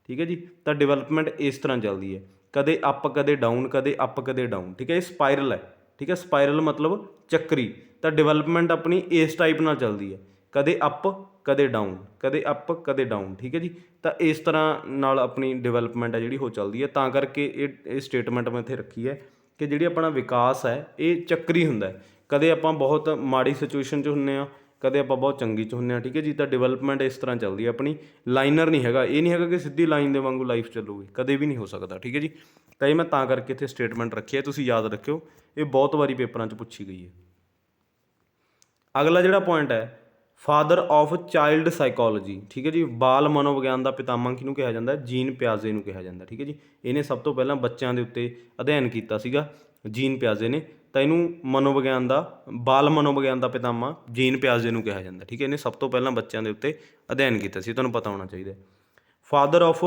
ਠੀਕ ਹੈ ਜੀ। ਤਾਂ ਡਿਵੈਲਪਮੈਂਟ ਇਸ ਤਰ੍ਹਾਂ ਚੱਲਦੀ ਹੈ, ਕਦੇ ਅਪ ਕਦੇ ਡਾਊਨ, ਕਦੇ ਅਪ ਕਦੇ ਡਾਊਨ, ਠੀਕ ਹੈ। ਇਹ ਸਪਾਇਰਲ ਹੈ, ਠੀਕ ਹੈ। ਸਪਾਇਰਲ ਮਤਲਬ ਚੱਕਰੀ। ਤਾਂ ਡਿਵੈਲਪਮੈਂਟ ਆਪਣੀ ਇਸ ਟਾਈਪ ਨਾਲ ਚੱਲਦੀ ਹੈ, ਕਦੇ ਅਪ ਕਦੇ ਡਾਊਨ, ਕਦੇ ਅਪ ਕਦੇ ਡਾਊਨ, ਠੀਕ ਹੈ ਜੀ। ਤਾਂ ਇਸ ਤਰ੍ਹਾਂ ਨਾਲ ਆਪਣੀ ਡਿਵੈਲਪਮੈਂਟ ਹੈ ਜਿਹੜੀ ਉਹ ਚੱਲਦੀ ਹੈ। ਤਾਂ ਕਰਕੇ ਇਹ ਸਟੇਟਮੈਂਟ ਮੈਂ ਇੱਥੇ ਰੱਖੀ ਹੈ ਕਿ ਜਿਹੜੀ ਆਪਣਾ ਵਿਕਾਸ ਹੈ ਇਹ ਚੱਕਰੀ ਹੁੰਦਾ ਹੈ। ਕਦੇ ਆਪਾਂ ਬਹੁਤ ਮਾੜੀ ਸਿਚੁਏਸ਼ਨ 'ਚ ਹੁੰਦੇ ਹਾਂ, ਕਦੇ ਆਪਾਂ ਬਹੁਤ ਚੰਗੀ 'ਚ ਹੁੰਦੇ ਹਾਂ, ਠੀਕ ਹੈ ਜੀ। ਤਾਂ ਡਿਵੈਲਪਮੈਂਟ ਇਸ ਤਰ੍ਹਾਂ ਚੱਲਦੀ ਹੈ ਆਪਣੀ, ਲਾਈਨਰ ਨਹੀਂ ਹੈਗਾ। ਇਹ ਨਹੀਂ ਹੈਗਾ ਕਿ ਸਿੱਧੀ ਲਾਈਨ ਦੇ ਵਾਂਗੂ ਲਾਈਫ ਚੱਲੂਗੀ, ਕਦੇ ਵੀ ਨਹੀਂ ਹੋ ਸਕਦਾ, ਠੀਕ ਹੈ ਜੀ। ਤਾਂ ਇਹ ਮੈਂ ਤਾਂ ਕਰਕੇ ਇੱਥੇ ਸਟੇਟਮੈਂਟ ਰੱਖੀ ਹੈ, ਤੁਸੀਂ ਯਾਦ ਰੱਖਿਓ, ਇਹ ਬਹੁਤ ਵਾਰੀ ਪੇਪਰਾਂ 'ਚ ਪੁੱਛੀ ਗਈ ਹੈ। ਅਗਲਾ ਜਿਹੜਾ ਪੁਆਇੰਟ ਹੈ, ਫਾਦਰ ਆਫ ਚਾਈਲਡ ਸਾਈਕੋਲੋਜੀ, ਠੀਕ ਹੈ ਜੀ। ਬਾਲ ਮਨੋਵਿਗਿਆਨ ਦਾ ਪਿਤਾਮਾ ਕਿਹਨੂੰ ਕਿਹਾ ਜਾਂਦਾ? ਜੀਨ ਪਿਆਜ਼ੇ ਨੂੰ ਕਿਹਾ ਜਾਂਦਾ, ਠੀਕ ਹੈ ਜੀ। ਇਹਨੇ ਸਭ ਤੋਂ ਪਹਿਲਾਂ ਬੱਚਿਆਂ ਦੇ ਉੱਤੇ ਅਧਿਐਨ ਕੀਤਾ ਸੀਗਾ, ਜੀਨ ਪਿਆਜ਼ੇ ਨੇ। ਤਾਂ ਇਹਨੂੰ ਮਨੋਵਿਗਿਆਨ ਦਾ, ਬਾਲ ਮਨੋਵਿਗਿਆਨ ਦਾ ਪਿਤਾਮਾ ਜੀਨ ਪਿਆਜ਼ੇ ਨੂੰ ਕਿਹਾ ਜਾਂਦਾ, ਠੀਕ ਹੈ। ਇਹਨੇ ਸਭ ਤੋਂ ਪਹਿਲਾਂ ਬੱਚਿਆਂ ਦੇ ਉੱਤੇ ਅਧਿਐਨ ਕੀਤਾ ਸੀ, ਤੁਹਾਨੂੰ ਪਤਾ ਹੋਣਾ ਚਾਹੀਦਾ। ਫਾਦਰ ਆਫ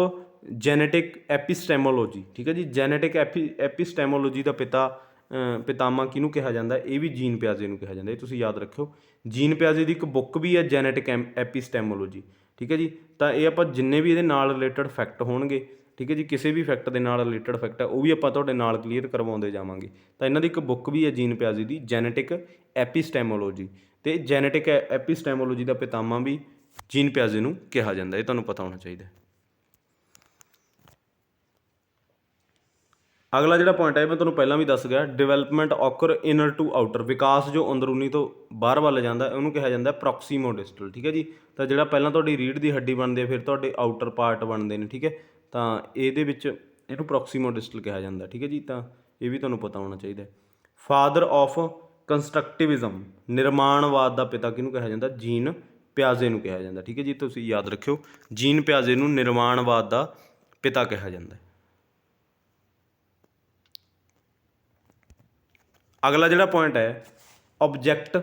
ਜੈਨੇਟਿਕ ਐਪੀਸਟੈਮੋਲੋਜੀ, ਠੀਕ ਹੈ ਜੀ। ਜੈਨੇਟਿਕ ਐਪੀਸਟੈਮੋਲੋਜੀ ਦਾ ਪਿਤਾਮਾ ਕਿਹਨੂੰ ਕਿਹਾ ਜਾਂਦਾ? ਇਹ ਵੀ ਜੀਨ ਪਿਆਜ਼ੇ ਨੂੰ ਕਿਹਾ ਜਾਂਦਾ, ਇਹ ਤੁਸੀਂ ਯਾਦ ਰੱਖਿਓ। ਜੀਨ ਪਿਆਜ਼ੇ ਦੀ ਇੱਕ ਬੁੱਕ ਵੀ ਹੈ, ਜੈਨੇਟਿਕ ਐਪੀਸਟੈਮੋਲੋਜੀ, ਠੀਕ ਹੈ ਜੀ। ਤਾਂ ਇਹ ਆਪਾਂ ਜਿੰਨੇ ਵੀ ਇਹਦੇ ਨਾਲ ਰਿਲੇਟਡ ਫੈਕਟ ਹੋਣਗੇ, ਠੀਕ ਹੈ ਜੀ, ਕਿਸੇ ਵੀ ਫੈਕਟ ਦੇ ਨਾਲ ਰਿਲੇਟਡ ਫੈਕਟ ਹੈ, ਉਹ ਵੀ ਆਪਾਂ ਤੁਹਾਡੇ ਨਾਲ ਕਲੀਅਰ ਕਰਵਾਉਂਦੇ ਜਾਵਾਂਗੇ। ਤਾਂ ਇਹਨਾਂ ਦੀ ਇੱਕ ਬੁੱਕ ਵੀ ਹੈ ਜੀਨ ਪਿਆਜ਼ੇ ਦੀ, ਜੈਨੇਟਿਕ ਐਪੀਸਟੈਮੋਲੋਜੀ। ਅਤੇ ਜੈਨੇਟਿਕ ਐਪੀਸਟੈਮੋਲੋਜੀ ਦਾ ਪਿਤਾਮਾ ਵੀ ਜੀਨ ਪਿਆਜ਼ੇ ਨੂੰ ਕਿਹਾ ਜਾਂਦਾ, ਇਹ ਤੁਹਾਨੂੰ ਪਤਾ ਹੋਣਾ ਚਾਹੀਦਾ। ਅਗਲਾ ਜਿਹੜਾ ਪੁਆਇੰਟ ਹੈ, ਮੈਂ ਤੁਹਾਨੂੰ ਪਹਿਲਾਂ ਵੀ ਦੱਸ ਗਿਆ, ਡਿਵੈਲਪਮੈਂਟ ਔਕਰ ਇਨਰ ਟੂ ਆਊਟਰ, ਵਿਕਾਸ ਜੋ ਅੰਦਰੂਨੀ ਤੋਂ ਬਾਹਰ ਵੱਲ ਜਾਂਦਾ, ਉਹਨੂੰ ਕਿਹਾ ਜਾਂਦਾ ਪ੍ਰੋਕਸੀਮੋਡਿਸਟਲ, ਠੀਕ ਹੈ ਜੀ। ਤਾਂ ਜਿਹੜਾ ਪਹਿਲਾਂ ਤੁਹਾਡੀ ਰੀੜ੍ਹ ਦੀ ਹੱਡੀ ਬਣਦੀ ਹੈ, ਫਿਰ ਤੁਹਾਡੇ ਆਊਟਰ ਪਾਰਟ ਬਣਦੇ ਨੇ, ਠੀਕ ਹੈ। ਤਾਂ ਇਹਦੇ ਵਿੱਚ ਇਹਨੂੰ ਪ੍ਰੋਕਸੀਮੋਡਿਸਟਲ ਕਿਹਾ ਜਾਂਦਾ, ਠੀਕ ਹੈ ਜੀ। ਤਾਂ ਇਹ ਵੀ ਤੁਹਾਨੂੰ ਪਤਾ ਹੋਣਾ ਚਾਹੀਦਾ। ਫਾਦਰ ਆਫ ਕੰਸਟਰਕਟਿਵਿਜ਼ਮ, ਨਿਰਮਾਣਵਾਦ ਦਾ ਪਿਤਾ ਕਿਹਨੂੰ ਕਿਹਾ ਜਾਂਦਾ? ਜੀਨ ਪਿਆਜ਼ੇ ਨੂੰ ਕਿਹਾ ਜਾਂਦਾ, ਠੀਕ ਹੈ ਜੀ। ਤੁਸੀਂ ਯਾਦ ਰੱਖਿਓ, ਜੀਨ ਪਿਆਜ਼ੇ ਨੂੰ ਨਿਰਮਾਣਵਾਦ ਦਾ ਪਿਤਾ ਕਿਹਾ ਜਾਂਦਾ। ਅਗਲਾ ਜਿਹੜਾ ਪੁਆਇੰਟ ਹੈ, ਆਬਜੈਕਟ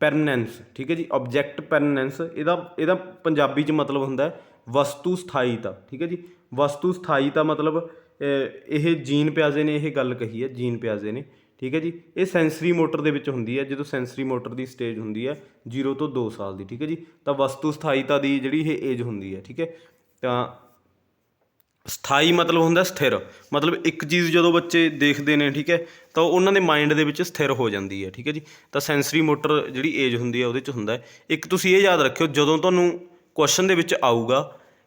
ਪਰਮਨੈਂਸ, ਠੀਕ ਹੈ ਜੀ। ਆਬਜੈਕਟ ਪਰਮਨੈਂਸ, ਇਹਦਾ ਪੰਜਾਬੀ 'ਚ ਮਤਲਬ ਹੁੰਦਾ ਵਸਤੂ ਸਥਾਈਤਾ, ਠੀਕ ਹੈ ਜੀ। ਵਸਤੂ ਸਥਾਈਤਾ ਮਤਲਬ ਇਹ ਜੀਨ ਪਿਆਜ਼ੇ ਨੇ ਇਹ ਗੱਲ ਕਹੀ ਹੈ, ਜੀਨ ਪਿਆਜ਼ੇ ਨੇ, ਠੀਕ ਹੈ ਜੀ। ਇਹ ਸੈਂਸਰੀ ਮੋਟਰ ਦੇ ਵਿੱਚ ਹੁੰਦੀ ਹੈ, ਜਦੋਂ ਸੈਂਸਰੀ ਮੋਟਰ ਦੀ ਸਟੇਜ ਹੁੰਦੀ ਹੈ 0 ਤੋਂ 2 ਸਾਲ ਦੀ, ਠੀਕ ਹੈ ਜੀ। ਤਾਂ ਵਸਤੂ ਸਥਾਈਤਾ ਦੀ ਜਿਹੜੀ ਇਹ ਏਜ ਹੁੰਦੀ ਹੈ, ਠੀਕ ਹੈ। ਤਾਂ ਸਥਾਈ ਮਤਲਬ ਹੁੰਦਾ ਸਥਿਰ, ਮਤਲਬ ਇੱਕ ਚੀਜ਼ ਜਦੋਂ ਬੱਚੇ ਦੇਖਦੇ ਨੇ, ਠੀਕ ਹੈ, ਤਾਂ ਉਹਨਾਂ ਦੇ ਮਾਈਂਡ ਦੇ ਵਿੱਚ ਸਥਿਰ ਹੋ ਜਾਂਦੀ ਹੈ, ਠੀਕ ਹੈ ਜੀ। ਤਾਂ ਸੈਂਸਰੀ ਮੋਟਰ ਜਿਹੜੀ ਏਜ ਹੁੰਦੀ ਹੈ ਉਹਦੇ 'ਚ ਹੁੰਦਾ। ਇੱਕ ਤੁਸੀਂ ਇਹ ਯਾਦ ਰੱਖਿਓ, ਜਦੋਂ ਤੁਹਾਨੂੰ ਕੁਐਸਚਨ ਦੇ ਵਿੱਚ ਆਊਗਾ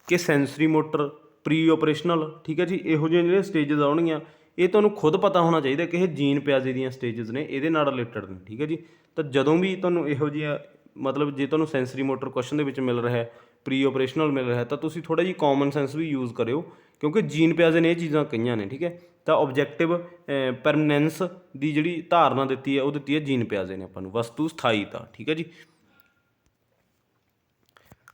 ਕਿ ਸੈਂਸਰੀ ਮੋਟਰ, ਪ੍ਰੀ ਓਪਰੇਸ਼ਨਲ, ਠੀਕ ਹੈ ਜੀ, ਇਹੋ ਜਿਹੀਆਂ ਜਿਹੜੀਆਂ ਸਟੇਜਸ ਆਉਣਗੀਆਂ, ਇਹ ਤੁਹਾਨੂੰ ਖੁਦ ਪਤਾ ਹੋਣਾ ਚਾਹੀਦਾ ਕਿ ਇਹ ਜੀਨ ਪਿਆਜ਼ੇ ਦੀਆਂ ਸਟੇਜਸ ਨੇ, ਇਹਦੇ ਨਾਲ ਰਿਲੇਟਡ ਨੇ, ਠੀਕ ਹੈ ਜੀ। ਤਾਂ ਜਦੋਂ ਵੀ ਤੁਹਾਨੂੰ ਇਹੋ ਜਿਹਾ ਮਤਲਬ ਜੇ ਤੁਹਾਨੂੰ ਸੈਂਸਰੀ ਮੋਟਰ ਕੁਐਸਚਨ ਦੇ ਵਿੱਚ ਮਿਲ ਰਿਹਾ ਹੈ, ਪ੍ਰੀ ਓਪਰੇਸ਼ਨਲ ਮਿਲ ਰਿਹਾ, ਤਾਂ ਤੁਸੀਂ ਥੋੜ੍ਹਾ ਜਿਹੀ ਕਾਮਨ ਸੈਂਸ ਵੀ ਯੂਜ਼ ਕਰਿਓ, ਕਿਉਂਕਿ ਜੀਨ ਪਿਆਜ਼ੇ ਨੇ ਇਹ ਚੀਜ਼ਾਂ ਕਹੀਆਂ ਨੇ, ਠੀਕ ਹੈ। ਤਾਂ ਓਬਜੈਕਟਿਵ ਪਰਮਨੈਂਸ ਦੀ ਜਿਹੜੀ ਧਾਰਨਾ ਦਿੱਤੀ ਹੈ, ਉਹ ਦਿੱਤੀ ਹੈ ਜੀਨ ਪਿਆਜ਼ੇ ਨੇ ਆਪਾਂ ਨੂੰ, ਵਸਤੂ ਸਥਾਈਤਾ, ਠੀਕ ਹੈ ਜੀ।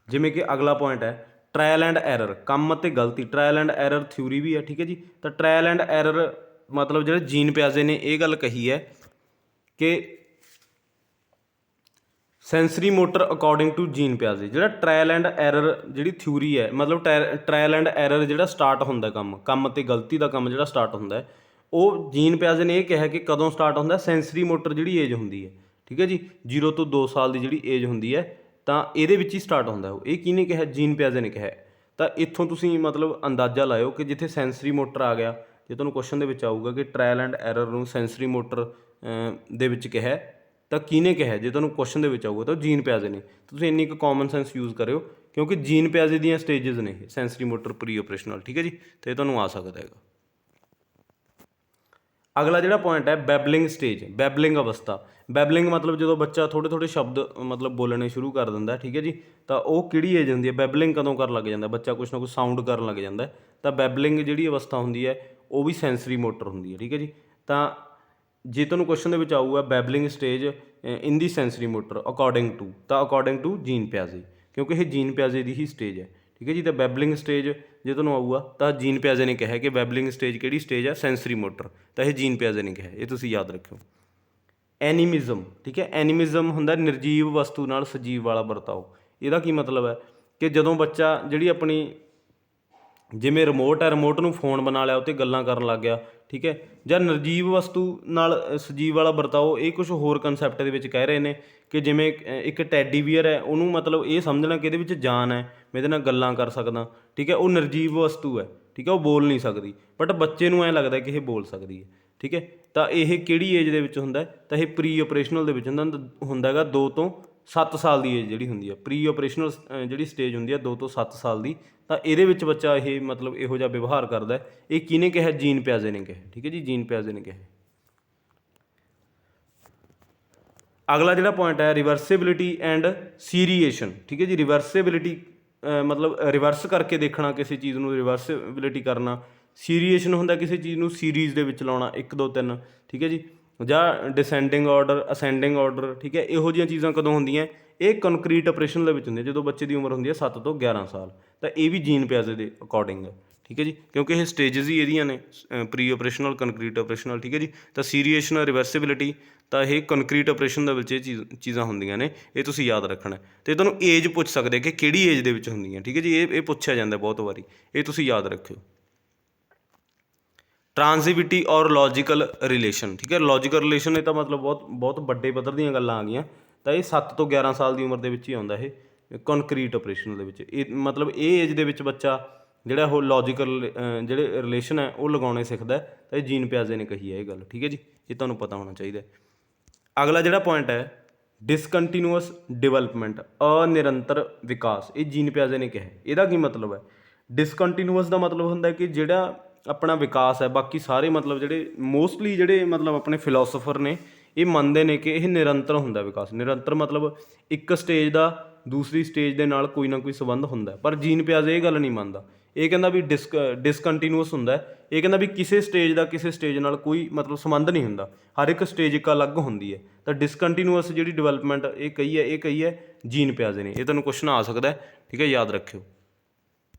ਜਿਵੇਂ ਕਿ ਅਗਲਾ ਪੁਆਇੰਟ ਹੈ, ਟਰਾਇਲ ਐਂਡ ਐਰਰ, ਕੰਮ ਅਤੇ ਗਲਤੀ, ਟਰਾਇਲ ਐਂਡ ਐਰਰ ਥਿਊਰੀ ਵੀ ਹੈ, ਠੀਕ ਹੈ ਜੀ। ਤਾਂ ਟਰਾਇਲ ਐਂਡ ਐਰਰ ਮਤਲਬ ਜਿਹੜੇ ਜੀਨ ਪਿਆਜ਼ੇ ਨੇ ਇਹ ਗੱਲ ਕਹੀ ਹੈ ਕਿ sensory motor according to Jean ਪਿਆਜ਼ੇ, ਜਿਹੜਾ ਟਰਾਇਲ ਐਂਡ ਐਰਰ ਜਿਹੜੀ ਥਿਊਰੀ ਹੈ, ਮਤਲਬ ਟਰਾਇਲ ਐਂਡ ਐਰਰ ਜਿਹੜਾ ਸਟਾਰਟ ਹੁੰਦਾ ਕੰਮ ਅਤੇ ਗਲਤੀ ਦਾ ਕੰਮ ਜਿਹੜਾ ਸਟਾਰਟ ਹੁੰਦਾ, ਉਹ ਜੀਨ ਪਿਆਜ਼ੇ ਨੇ ਇਹ ਕਿਹਾ ਕਿ ਕਦੋਂ ਸਟਾਰਟ ਹੁੰਦਾ? ਸੈਂਸਰੀ ਮੋਟਰ ਜਿਹੜੀ ਏਜ ਹੁੰਦੀ ਹੈ, ਠੀਕ ਹੈ ਜੀ, 0 ਤੋਂ 2 ਸਾਲ ਦੀ ਜਿਹੜੀ ਏਜ ਹੁੰਦੀ ਹੈ, ਤਾਂ ਇਹਦੇ ਵਿੱਚ ਹੀ ਸਟਾਰਟ ਹੁੰਦਾ ਉਹ। ਇਹ ਕਿਹਨੇ ਕਿਹਾ? ਜੀਨ ਪਿਆਜ਼ੇ ਨੇ ਕਿਹਾ। ਤਾਂ ਇੱਥੋਂ ਤੁਸੀਂ ਮਤਲਬ ਅੰਦਾਜ਼ਾ ਲਾਇਓ ਕਿ ਜਿੱਥੇ ਸੈਂਸਰੀ ਮੋਟਰ ਆ ਗਿਆ, ਜੇ ਤੁਹਾਨੂੰ ਕੁਐਸਚਨ ਦੇ ਵਿੱਚ ਆਊਗਾ ਕਿ ਟਰਾਇਲ ਐਂਡ ਐਰਰ ਨੂੰ ਸੈਂਸਰੀ ਮੋਟਰ ਦੇ ਵਿੱਚ ਕਿਹਾ, ਤਾਂ ਕਿਹਨੇ ਕਿਹਾ? ਜੇ ਤੁਹਾਨੂੰ ਕੁਐਸਚਨ ਦੇ ਵਿੱਚ ਆਊਗਾ ਤਾਂ ਜੀਨ ਪਿਆਜ਼ੇ ਨੇ। ਤੁਸੀਂ ਇੰਨੀ ਕੁ ਕਾਮਨ ਸੈਂਸ ਯੂਜ਼ ਕਰਿਓ, ਕਿਉਂਕਿ ਜੀਨ ਪਿਆਜ਼ੇ ਦੀਆਂ ਸਟੇਜਸ ਨੇ ਇਹ, ਸੈਂਸਰੀ ਮੋਟਰ, ਪ੍ਰੀ ਓਪਰੇਸ਼ਨਲ, ਠੀਕ ਹੈ ਜੀ। ਅਤੇ ਇਹ ਤੁਹਾਨੂੰ ਆ ਸਕਦਾ ਹੈਗਾ। ਅਗਲਾ ਜਿਹੜਾ ਪੁਆਇੰਟ ਹੈ, ਬੈਬਲਿੰਗ ਸਟੇਜ, ਬੈਬਲਿੰਗ ਅਵਸਥਾ। ਬੈਬਲਿੰਗ ਮਤਲਬ ਜਦੋਂ ਬੱਚਾ ਥੋੜ੍ਹੇ ਥੋੜ੍ਹੇ ਸ਼ਬਦ ਮਤਲਬ ਬੋਲਣੇ ਸ਼ੁਰੂ ਕਰ ਦਿੰਦਾ, ਠੀਕ ਹੈ ਜੀ। ਤਾਂ ਉਹ ਕਿਹੜੀ ਏਜ ਹੁੰਦੀ ਹੈ? ਬੈਬਲਿੰਗ ਕਦੋਂ ਕਰਨ ਲੱਗ ਜਾਂਦਾ? ਬੱਚਾ ਕੁਛ ਨਾ ਕੁਛ ਸਾਊਂਡ ਕਰਨ ਲੱਗ ਜਾਂਦਾ। ਤਾਂ ਬੈਬਲਿੰਗ ਜਿਹੜੀ ਅਵਸਥਾ ਹੁੰਦੀ ਹੈ, ਉਹ ਵੀ ਸੈਂਸਰੀ ਮੋਟਰ ਹੁੰਦੀ ਹੈ, ਠੀਕ ਹੈ ਜੀ। ਤਾਂ ਜੇ ਤੁਹਾਨੂੰ ਕੁਐਸਚਨ ਦੇ ਵਿੱਚ ਆਊਗਾ ਬੈਬਲਿੰਗ stage in the sensory motor according to, ਤਾਂ ਅਕੋਰਡਿੰਗ ਟੂ ਜੀਨ ਪਿਆਜ਼ੇ, ਕਿਉਂਕਿ ਇਹ ਜੀਨ ਪਿਆਜ਼ੇ ਦੀ ਹੀ ਸਟੇਜ ਹੈ, ਠੀਕ ਹੈ ਜੀ। ਤਾਂ ਬੈਬਲਿੰਗ ਸਟੇਜ ਜੇ ਤੁਹਾਨੂੰ ਆਊਗਾ ਤਾਂ ਜੀਨ ਪਿਆਜ਼ੇ ਨੇ ਕਿਹਾ ਕਿ ਬੈਬਲਿੰਗ ਸਟੇਜ ਕਿਹੜੀ ਸਟੇਜ ਹੈ? Sensory motor. ਤਾਂ ਇਹ ਜੀਨ ਪਿਆਜ਼ੇ ਨੇ ਕਿਹਾ, ਇਹ ਤੁਸੀਂ ਯਾਦ ਰੱਖਿਓ। ਐਨੀਮਿਜ਼ਮ, ਠੀਕ ਹੈ। ਐਨੀਮਿਜ਼ਮ ਹੁੰਦਾ ਨਿਰਜੀਵ ਵਸਤੂ ਨਾਲ ਸਜੀਵ ਵਾਲਾ ਵਰਤਾਓ। ਇਹਦਾ ਕੀ ਮਤਲਬ ਹੈ ਕਿ ਜਦੋਂ ਬੱਚਾ ਜਿਹੜੀ ਆਪਣੀ ਜਿਵੇਂ ਰਿਮੋਟ ਹੈ, ਰਿਮੋਟ ਨੂੰ ਫੋਨ ਬਣਾ ਲਿਆ, ਉਹ 'ਤੇ ਗੱਲਾਂ ਕਰਨ ਲੱਗ ਗਿਆ, ਠੀਕ ਹੈ। ਜਾਂ ਨਿਰਜੀਵ ਵਸਤੂ ਨਾਲ ਸਜੀਵ ਵਾਲਾ ਵਰਤਾਓ, ਇਹ ਕੁਛ ਹੋਰ ਕੰਸੈਪਟ ਦੇ ਵਿੱਚ ਕਹਿ ਰਹੇ ਨੇ ਕਿ ਜਿਵੇਂ ਇੱਕ ਟੈਡੀ ਬੀਅਰ ਹੈ, ਉਹਨੂੰ ਮਤਲਬ ਇਹ ਸਮਝਣਾ ਕਿ ਇਹਦੇ ਵਿੱਚ ਜਾਨ ਹੈ, ਮੈਂ ਇਹਦੇ ਨਾਲ ਗੱਲਾਂ ਕਰ ਸਕਦਾ, ਠੀਕ ਹੈ। ਉਹ ਨਿਰਜੀਵ ਵਸਤੂ ਹੈ, ਠੀਕ ਹੈ, ਉਹ ਬੋਲ ਨਹੀਂ ਸਕਦੀ, ਬਟ ਬੱਚੇ ਨੂੰ ਐਂ ਲੱਗਦਾ ਕਿ ਇਹ ਬੋਲ ਸਕਦੀ ਹੈ, ਠੀਕ ਹੈ। ਤਾਂ ਇਹ ਕਿਹੜੀ ਏਜ ਦੇ ਵਿੱਚ ਹੁੰਦਾ? ਤਾਂ ਇਹ ਪ੍ਰੀ ਓਪਰੇਸ਼ਨਲ ਦੇ ਵਿੱਚ ਹੁੰਦਾ ਹੈਗਾ 2 ਤੋਂ 7 ਸਾਲ ਦੀ ਏਜ ਜਿਹੜੀ ਹੁੰਦੀ ਹੈ, ਪ੍ਰੀ ਓਪਰੇਸ਼ਨਲ ਜਿਹੜੀ ਸਟੇਜ ਹੁੰਦੀ ਹੈ 2 ਤੋਂ 7 ਸਾਲ ਦੀ। ਤਾਂ ਇਹਦੇ ਵਿੱਚ ਬੱਚਾ ਇਹ ਮਤਲਬ ਇਹੋ ਜਿਹਾ ਵਿਵਹਾਰ ਕਰਦਾ। ਇਹ ਕਿਹਨੇ ਕਿਹਾ? ਜੀਨ ਪਿਆਜ਼ੇ ਨੇ ਕਿਹਾ, ਠੀਕ ਹੈ ਜੀ, ਜੀਨ ਪਿਆਜ਼ੇ ਨੇ ਕਿਹਾ। ਅਗਲਾ ਜਿਹੜਾ ਪੁਆਇੰਟ ਹੈ ਰਿਵਰਸਿਬਿਲਿਟੀ ਐਂਡ ਸੀਰੀਏਸ਼ਨ, ਠੀਕ ਹੈ ਜੀ। ਰਿਵਰਸਿਬਿਲਿਟੀ ਮਤਲਬ ਰਿਵਰਸ ਕਰਕੇ ਦੇਖਣਾ ਕਿਸੇ ਚੀਜ਼ ਨੂੰ, ਰਿਵਰਸਿਬਿਲਿਟੀ ਕਰਨਾ। ਸੀਰੀਏਸ਼ਨ ਹੁੰਦਾ ਕਿਸੇ ਚੀਜ਼ ਨੂੰ ਸੀਰੀਜ਼ ਦੇ ਵਿੱਚ ਲਾਉਣਾ, 1 2 3, ਠੀਕ ਹੈ ਜੀ। ਜਾਂ ਡਿਸੈਂਡਿੰਗ ਆਰਡਰ, ਅਸੈਂਡਿੰਗ ਆਰਡਰ, ਠੀਕ ਹੈ। ਇਹੋ ਜਿਹੀਆਂ ਚੀਜ਼ਾਂ ਕਦੋਂ ਹੁੰਦੀਆਂ? ਇਹ ਕੰਕਰੀਟ ਆਪਰੇਸ਼ਨ ਦੇ ਵਿੱਚ ਹੁੰਦੀਆਂ ਜਦੋਂ ਬੱਚੇ ਦੀ ਉਮਰ ਹੁੰਦੀ ਹੈ 7 ਤੋਂ 11 ਸਾਲ। ਤਾਂ ਇਹ ਵੀ ਜੀਨ ਪਿਆਜ਼ੇ ਦੇ ਅਕੋਰਡਿੰਗ ਹੈ, ਠੀਕ ਹੈ ਜੀ, ਕਿਉਂਕਿ ਇਹ ਸਟੇਜਸ ਹੀ ਇਹਦੀਆਂ ਨੇ, ਪ੍ਰੀ ਆਪਰੇਸ਼ਨਲ, ਕੰਕਰੀਟ ਆਪਰੇਸ਼ਨਲ, ਠੀਕ ਹੈ ਜੀ। ਤਾਂ ਸੀਰੀਏਸ਼ਨ, ਰਿਵਰਸਿਬਿਲਿਟੀ, ਤਾਂ ਇਹ ਕੰਕਰੀਟ ਆਪਰੇਸ਼ਨ ਦੇ ਵਿੱਚ ਇਹ ਚੀਜ਼ਾਂ ਹੁੰਦੀਆਂ ਨੇ, ਇਹ ਤੁਸੀਂ ਯਾਦ ਰੱਖਣਾ। ਅਤੇ ਤੁਹਾਨੂੰ ਏਜ ਪੁੱਛ ਸਕਦੇ ਕਿ ਕਿਹੜੀ ਏਜ ਦੇ ਵਿੱਚ ਹੁੰਦੀਆਂ, ਠੀਕ ਹੈ ਜੀ। ਇਹ ਪੁੱਛਿਆ ਜਾਂਦਾ ਬਹੁਤ ਵਾਰੀ, ਇਹ ਤੁਸੀਂ ਯਾਦ ਰੱਖਿਓ। ਟਰਾਂਜ਼ਿਵਿਟੀ ਔਰ ਲੌਜੀਕਲ ਰਿਲੇਸ਼ਨ, ਠੀਕ ਹੈ। ਲੌਜੀਕਲ ਰਿਲੇਸ਼ਨ ਇਹ ਤਾਂ ਮਤਲਬ ਬਹੁਤ ਵੱਡੇ ਪੱਧਰ ਦੀਆਂ ਗੱਲਾਂ ਆ ਗਈਆਂ। ਤਾਂ ਇਹ 7 ਤੋਂ 11 ਸਾਲ ਦੀ ਉਮਰ ਦੇ ਵਿੱਚ ਹੀ ਆਉਂਦਾ ਇਹ ਕੰਕਰੀਟ ਆਪਰੇਸ਼ਨ ਦੇ ਵਿੱਚ। ਇਹ ਮਤਲਬ ਇਹ ਏਜ ਦੇ ਵਿੱਚ ਬੱਚਾ ਜਿਹੜਾ ਉਹ ਲੌਜੀਕਲ ਜਿਹੜੇ ਰਿਲੇਸ਼ਨ ਹੈ ਉਹ ਲਗਾਉਣੇ ਸਿੱਖਦਾ। ਤਾਂ ਇਹ ਜੀਨ ਪਿਆਜ਼ੇ ਨੇ ਕਹੀ ਹੈ ਇਹ ਗੱਲ, ਠੀਕ ਹੈ ਜੀ। ਇਹ ਤੁਹਾਨੂੰ ਪਤਾ ਹੋਣਾ ਚਾਹੀਦਾ। ਅਗਲਾ ਜਿਹੜਾ ਪੁਆਇੰਟ ਹੈ ਡਿਸਕੰਟੀਨਿਊਅਸ ਡਿਵੈਲਪਮੈਂਟ, ਅਨਿਰੰਤਰ ਵਿਕਾਸ, ਇਹ ਜੀਨ ਪਿਆਜ਼ੇ ਨੇ ਕਿਹਾ। ਇਹਦਾ ਕੀ ਮਤਲਬ ਹੈ? ਡਿਸਕੰਟੀਨਿਊਅਸ ਦਾ ਮਤਲਬ ਹੁੰਦਾ ਕਿ ਜਿਹੜਾ ਆਪਣਾ ਵਿਕਾਸ ਹੈ, ਬਾਕੀ ਸਾਰੇ ਮਤਲਬ ਜਿਹੜੇ ਮੋਸਟਲੀ ਜਿਹੜੇ ਮਤਲਬ ਆਪਣੇ ਫਿਲੋਸੋਫਰ ਨੇ ਇਹ ਮੰਨਦੇ ਨੇ ਕਿ ਇਹ ਨਿਰੰਤਰ ਹੁੰਦਾ ਵਿਕਾਸ। ਨਿਰੰਤਰ ਮਤਲਬ ਇੱਕ ਸਟੇਜ ਦਾ ਦੂਸਰੀ ਸਟੇਜ ਦੇ ਨਾਲ ਕੋਈ ਨਾ ਕੋਈ ਸੰਬੰਧ ਹੁੰਦਾ। ਪਰ ਜੀਨ ਪਿਆਜ਼ੇ ਇਹ ਗੱਲ ਨਹੀਂ ਮੰਨਦਾ। ਇਹ ਕਹਿੰਦਾ ਵੀ ਡਿਸਕੰਟੀਨਿਊਅਸ ਹੁੰਦਾ। ਇਹ ਕਹਿੰਦਾ ਵੀ ਕਿਸੇ ਸਟੇਜ ਦਾ ਕਿਸੇ ਸਟੇਜ ਨਾਲ ਕੋਈ ਮਤਲਬ ਸੰਬੰਧ ਨਹੀਂ ਹੁੰਦਾ, ਹਰ ਇੱਕ ਸਟੇਜ ਇੱਕ ਅਲੱਗ ਹੁੰਦੀ ਹੈ। ਤਾਂ ਡਿਸਕੰਟੀਨਿਊਅਸ ਜਿਹੜੀ ਡਿਵੈਲਪਮੈਂਟ ਇਹ ਕਹੀ ਹੈ ਜੀਨ ਪਿਆਜ਼ੇ ਨੇ। ਇਹ ਤੁਹਾਨੂੰ ਕੁਐਸਚਨ ਆ ਸਕਦਾ, ਠੀਕ ਹੈ, ਯਾਦ ਰੱਖਿਓ।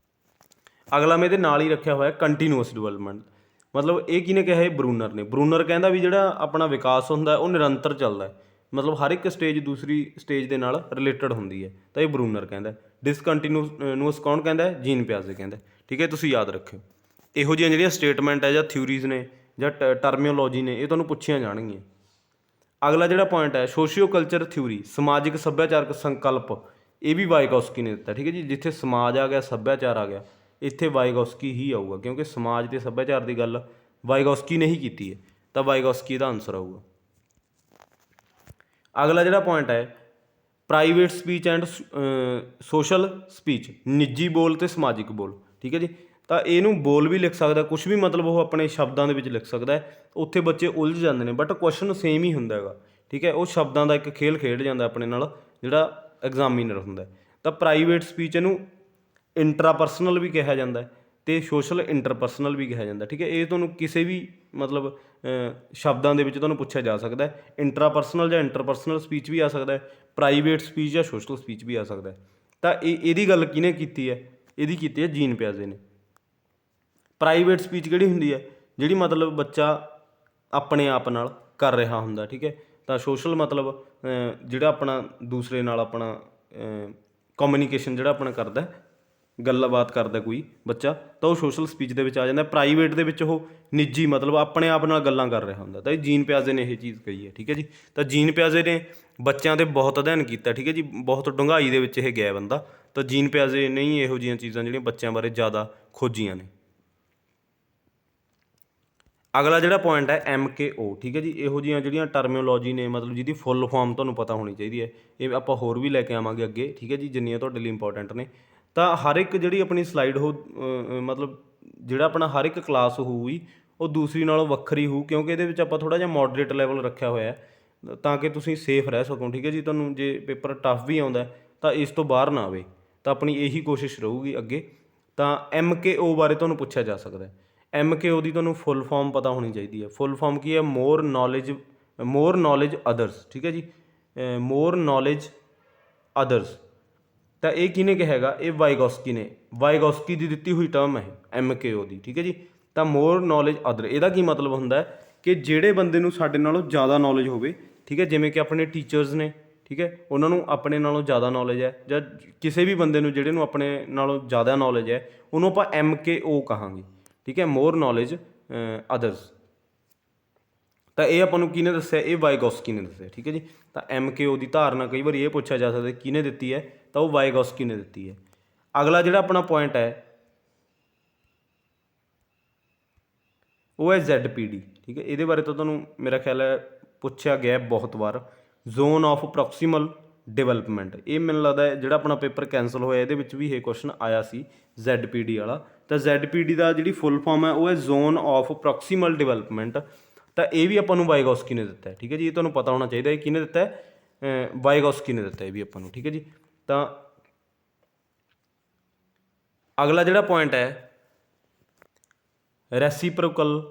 ਅਗਲਾ ਮੈਂ ਇਹਦੇ ਨਾਲ ਹੀ ਰੱਖਿਆ ਹੋਇਆ ਕੰਟੀਨਿਊਅਸ ਡਿਵੈਲਪਮੈਂਟ, ਮਤਲਬ ਇਹ ਕਿਹਨੇ ਕਿਹਾ? ਇਹ ਬਰੂਨਰ ਨੇ। ਬਰੂਨਰ ਕਹਿੰਦਾ ਵੀ ਜਿਹੜਾ ਆਪਣਾ ਵਿਕਾਸ ਹੁੰਦਾ ਉਹ ਨਿਰੰਤਰ ਚੱਲਦਾ, ਮਤਲਬ ਹਰ ਇੱਕ ਸਟੇਜ ਦੂਸਰੀ ਸਟੇਜ ਦੇ ਨਾਲ ਰਿਲੇਟਡ ਹੁੰਦੀ ਹੈ। ਤਾਂ ਇਹ ਬਰੂਨਰ ਕਹਿੰਦਾ। ਡਿਸਕੰਟੀਨਿਊਅਸ ਕੌਣ ਕਹਿੰਦਾ? ਜੀਨ ਪਿਆਜ਼ੇ ਕਹਿੰਦਾ, ਠੀਕ ਹੈ, ਤੁਸੀਂ ਯਾਦ ਰੱਖਿਓ। ਇਹੋ ਜਿਹੀਆਂ ਜਿਹੜੀਆਂ ਸਟੇਟਮੈਂਟ ਹੈ ਜਾਂ ਥਿਊਰੀਜ਼ ਨੇ ਜਾਂ ਟਰਮੀਓਲੋਜੀ ਨੇ ਇਹ ਤੁਹਾਨੂੰ ਪੁੱਛੀਆਂ ਜਾਣਗੀਆਂ। ਅਗਲਾ ਜਿਹੜਾ ਪੁਆਇੰਟ ਹੈ ਸੋਸ਼ੀਓ ਕਲਚਰ ਥਿਊਰੀ, ਸਮਾਜਿਕ ਸੱਭਿਆਚਾਰਕ ਸੰਕਲਪ, ਇਹ ਵੀ ਵਾਈਗੋਸਕੀ ਨੇ ਦਿੱਤਾ, ਠੀਕ ਹੈ ਜੀ। ਜਿੱਥੇ ਸਮਾਜ ਆ ਗਿਆ, ਸੱਭਿਆਚਾਰ ਆ ਗਿਆ, ਇੱਥੇ ਵਾਈਗੋਸਕੀ ਹੀ ਆਊਗਾ, ਕਿਉਂਕਿ ਸਮਾਜ ਅਤੇ ਸੱਭਿਆਚਾਰ ਦੀ ਗੱਲ ਵਾਈਗੋਸਕੀ ਨੇ ਹੀ ਕੀਤੀ ਹੈ। ਤਾਂ ਵਾਈਗੋਸਕੀ ਦਾ ਆਨਸਰ ਆਊਗਾ। ਅਗਲਾ ਜਿਹੜਾ ਪੁਆਇੰਟ ਹੈ private speech and social speech, ਨਿੱਜੀ ਬੋਲ ਅਤੇ ਸਮਾਜਿਕ ਬੋਲ, ਠੀਕ ਹੈ ਜੀ। ਤਾਂ ਇਹਨੂੰ ਬੋਲ ਵੀ ਲਿਖ ਸਕਦਾ, ਕੁਛ ਵੀ ਮਤਲਬ ਉਹ ਆਪਣੇ ਸ਼ਬਦਾਂ ਦੇ ਵਿੱਚ ਲਿਖ ਸਕਦਾ। ਉੱਥੇ ਬੱਚੇ ਉਲਝ ਜਾਂਦੇ ਨੇ, ਬਟ ਕੁਐਸਚਨ ਸੇਮ ਹੀ ਹੁੰਦਾ ਹੈਗਾ, ਠੀਕ ਹੈ। ਉਹ ਸ਼ਬਦਾਂ ਦਾ ਇੱਕ ਖੇਲ ਖੇਡ ਜਾਂਦਾ ਆਪਣੇ ਨਾਲ ਜਿਹੜਾ ਐਗਜ਼ਾਮੀਨਰ ਹੁੰਦਾ। ਤਾਂ ਪ੍ਰਾਈਵੇਟ ਸਪੀਚ ਇਹਨੂੰ ਇੰਟਰਾਪਰਸਨਲ ਵੀ ਕਿਹਾ ਜਾਂਦਾ ਅਤੇ ਸੋਸ਼ਲ ਇੰਟਰਪਰਸਨਲ ਵੀ ਕਿਹਾ ਜਾਂਦਾ, ਠੀਕ ਹੈ। ਇਹ ਤੁਹਾਨੂੰ ਕਿਸੇ ਵੀ ਮਤਲਬ ਸ਼ਬਦਾਂ ਦੇ ਵਿੱਚ ਤੁਹਾਨੂੰ ਪੁੱਛਿਆ ਜਾ ਸਕਦਾ। ਇੰਟਰਾਪਰਸਨਲ ਜਾਂ ਇੰਟਰਪਰਸਨਲ ਸਪੀਚ ਵੀ ਆ ਸਕਦਾ, ਪ੍ਰਾਈਵੇਟ ਸਪੀਚ ਜਾਂ ਸੋਸ਼ਲ ਸਪੀਚ ਵੀ ਆ ਸਕਦਾ। ਤਾਂ ਇਹਦੀ ਗੱਲ ਕਿਹਨੇ ਕੀਤੀ ਹੈ? ਇਹਦੀ ਕੀਤੀ ਹੈ ਜੀਨ ਪਿਆਜ਼ੇ ਨੇ। ਪ੍ਰਾਈਵੇਟ ਸਪੀਚ ਕਿਹੜੀ ਹੁੰਦੀ ਹੈ? ਜਿਹੜੀ ਮਤਲਬ ਬੱਚਾ ਆਪਣੇ ਆਪ ਨਾਲ ਕਰ ਰਿਹਾ ਹੁੰਦਾ, ਠੀਕ ਹੈ। ਤਾਂ ਸੋਸ਼ਲ ਮਤਲਬ ਜਿਹੜਾ ਆਪਣਾ ਦੂਸਰੇ ਨਾਲ ਆਪਣਾ ਕਮਿਊਨੀਕੇਸ਼ਨ ਜਿਹੜਾ ਆਪਣਾ ਕਰਦਾ, ਗੱਲਬਾਤ ਕਰਦਾ ਕੋਈ ਬੱਚਾ, ਤਾਂ ਉਹ ਸੋਸ਼ਲ ਸਪੀਚ ਦੇ ਵਿੱਚ ਆ ਜਾਂਦਾ। ਪ੍ਰਾਈਵੇਟ ਦੇ ਵਿੱਚ ਉਹ ਨਿੱਜੀ ਮਤਲਬ ਆਪਣੇ ਆਪ ਨਾਲ ਗੱਲਾਂ ਕਰ ਰਿਹਾ ਹੁੰਦਾ। ਤਾਂ ਇਹ ਜੀਨ ਪਿਆਜ਼ੇ ਨੇ ਇਹ ਚੀਜ਼ ਕਹੀ ਹੈ, ਠੀਕ ਹੈ ਜੀ। ਤਾਂ ਜੀਨ ਪਿਆਜ਼ੇ ਨੇ ਬੱਚਿਆਂ 'ਤੇ ਬਹੁਤ ਅਧਿਐਨ ਕੀਤਾ, ਠੀਕ ਹੈ ਜੀ, ਬਹੁਤ ਡੂੰਘਾਈ ਦੇ ਵਿੱਚ ਇਹ ਗਿਆ ਬੰਦਾ। ਤਾਂ ਜੀਨ ਪਿਆਜ਼ੇ ਨੇ ਹੀ ਇਹੋ ਜਿਹੀਆਂ ਚੀਜ਼ਾਂ ਜਿਹੜੀਆਂ ਬੱਚਿਆਂ ਬਾਰੇ ਜ਼ਿਆਦਾ ਖੋਜੀਆਂ ਨੇ। ਅਗਲਾ ਜਿਹੜਾ ਪੁਆਇੰਟ ਹੈ MKO, ਠੀਕ ਹੈ ਜੀ। ਇਹੋ ਜਿਹੀਆਂ ਜਿਹੜੀਆਂ ਟਰਮੀਓਲੋਜੀ ਨੇ ਮਤਲਬ ਜਿਹਦੀ ਫੁੱਲ ਫਾਰਮ ਤੁਹਾਨੂੰ ਪਤਾ ਹੋਣੀ ਚਾਹੀਦੀ ਹੈ। ਇਹ ਆਪਾਂ ਹੋਰ ਵੀ ਲੈ ਕੇ ਆਵਾਂਗੇ ਅੱਗੇ, ਠੀਕ ਹੈ ਜੀ, ਜਿੰਨੀਆਂ ਤੁਹਾਡੇ ਲਈ ਇੰਪੋਰਟੈਂਟ ਨੇ। ਤਾਂ ਹਰ ਇੱਕ ਜਿਹੜੀ ਆਪਣੀ ਸਲਾਈਡ ਮਤਲਬ ਜਿਹੜਾ ਆਪਣਾ ਹਰ ਇੱਕ ਕਲਾਸ ਹੋਊਗੀ ਉਹ ਦੂਸਰੀ ਨਾਲੋਂ ਵੱਖਰੀ ਹੋਊ, ਕਿਉਂਕਿ ਇਹਦੇ ਵਿੱਚ ਆਪਾਂ ਥੋੜ੍ਹਾ ਜਿਹਾ ਮੋਡਰੇਟ ਲੈਵਲ ਰੱਖਿਆ ਹੋਇਆ ਤਾਂ ਕਿ ਤੁਸੀਂ ਸੇਫ ਰਹਿ ਸਕੋ, ਠੀਕ ਹੈ ਜੀ। ਤੁਹਾਨੂੰ ਜੇ ਪੇਪਰ ਟਫ ਵੀ ਆਉਂਦਾ ਤਾਂ ਇਸ ਤੋਂ ਬਾਹਰ ਨਾ ਆਵੇ, ਤਾਂ ਆਪਣੀ ਇਹੀ ਕੋਸ਼ਿਸ਼ ਰਹੂਗੀ ਅੱਗੇ। ਤਾਂ MKO ਬਾਰੇ ਤੁਹਾਨੂੰ ਪੁੱਛਿਆ ਜਾ ਸਕਦਾ। MKO ਦੀ ਤੁਹਾਨੂੰ ਫੁੱਲ ਫਾਰਮ ਪਤਾ ਹੋਣੀ ਚਾਹੀਦੀ ਹੈ। ਫੁੱਲ ਫਾਰਮ ਕੀ ਹੈ? ਮੋਰ ਨੌਲੇਜ ਅਦਰਸ, ਠੀਕ ਹੈ ਜੀ, ਮੋਰ ਨੌਲੇਜ ਅਦਰਸ। ਤਾਂ ਇਹ ਕਿਹਨੇ ਕਿਹਾ ਹੈਗਾ? ਇਹ ਵਾਈਗੋਸਕੀ ਨੇ। ਵਾਈਗੋਸਕੀ ਦੀ ਦਿੱਤੀ ਹੋਈ ਟਰਮ ਹੈ MKO ਦੀ, ਠੀਕ ਹੈ ਜੀ। ਤਾਂ ਮੋਰ ਨੌਲੇਜ ਅਦਰ, ਇਹਦਾ ਕੀ ਮਤਲਬ ਹੁੰਦਾ ਕਿ ਜਿਹੜੇ ਬੰਦੇ ਨੂੰ ਸਾਡੇ ਨਾਲੋਂ ਜ਼ਿਆਦਾ ਨੌਲੇਜ ਹੋਵੇ, ਠੀਕ ਹੈ, ਜਿਵੇਂ ਕਿ ਆਪਣੇ ਟੀਚਰਸ ਨੇ, ਠੀਕ ਹੈ, ਉਹਨਾਂ ਨੂੰ ਆਪਣੇ ਨਾਲੋਂ ਜ਼ਿਆਦਾ ਨੌਲੇਜ ਹੈ, ਜਾਂ ਕਿਸੇ ਵੀ ਬੰਦੇ ਨੂੰ ਜਿਹੜੇ ਨੂੰ ਆਪਣੇ ਨਾਲੋਂ ਜ਼ਿਆਦਾ ਨੌਲੇਜ ਹੈ ਉਹਨੂੰ ਆਪਾਂ MKO ਕਹਾਂਗੇ, ਠੀਕ ਹੈ, ਮੋਰ ਨੌਲੇਜ ਅਦਰਸ। ਤਾਂ ਇਹ ਆਪਾਂ ਨੂੰ ਕਿਹਨੇ ਦੱਸਿਆ? ਇਹ ਵਾਈਗੋਸਕੀ ਨੇ ਦੱਸਿਆ, ਠੀਕ ਹੈ ਜੀ। ਤਾਂ MKO ਦੀ ਧਾਰਨਾ ਕਈ ਵਾਰੀ ਇਹ ਪੁੱਛਿਆ ਜਾ ਸਕਦਾ ਕਿਹਨੇ ਦਿੱਤੀ ਹੈ? ਤਾਂ ਉਹ ਵਾਈਗੋਸਕੀ ਨੇ ਦਿੱਤੀ ਹੈ। ਅਗਲਾ ਜਿਹੜਾ ਆਪਣਾ ਪੁਆਇੰਟ ਹੈ ਉਹ ਹੈ ZPD, ਠੀਕ ਹੈ। ਇਹਦੇ ਬਾਰੇ ਤਾਂ ਤੁਹਾਨੂੰ ਮੇਰਾ ਖਿਆਲ ਹੈ ਪੁੱਛਿਆ ਗਿਆ ਬਹੁਤ ਵਾਰ। ਜ਼ੋਨ ਆਫ ਪ੍ਰੋਕਸੀਮਲ ਡਿਵੈਲਪਮੈਂਟ, ਇਹ ਮੈਨੂੰ ਲੱਗਦਾ ਜਿਹੜਾ ਆਪਣਾ ਪੇਪਰ ਕੈਂਸਲ ਹੋਇਆ ਇਹਦੇ ਵਿੱਚ ਵੀ ਇਹ ਕੁਐਸਚਨ ਆਇਆ ਸੀ ZPD ਵਾਲਾ। ਤਾਂ ZPD ਦਾ ਜਿਹੜੀ ਫੁੱਲ ਫਾਰਮ ਹੈ ਉਹ ਹੈ ਜ਼ੋਨ ਆਫ ਪ੍ਰੋਕਸੀਮਲ ਡਿਵੈਲਪਮੈਂਟ। ਤਾਂ ਇਹ ਵੀ ਆਪਾਂ ਨੂੰ ਵਾਈਗੋਸਕੀ ਨੇ ਦਿੱਤਾ ਹੈ, ਠੀਕ ਹੈ ਜੀ। ਇਹ ਤੁਹਾਨੂੰ ਪਤਾ ਹੋਣਾ ਚਾਹੀਦਾ ਇਹ ਕਿਹਨੇ ਦਿੱਤਾ ਹੈ? ਵਾਈਗੋਸਕੀ ਨੇ ਦਿੱਤਾ ਇਹ ਵੀ ਆਪਾਂ ਨੂੰ, ਠੀਕ ਹੈ ਜੀ। ਤਾਂ ਅਗਲਾ ਜਿਹੜਾ ਪੁਆਇੰਟ ਹੈ ਰੈਸੀਪਰੋਕਲ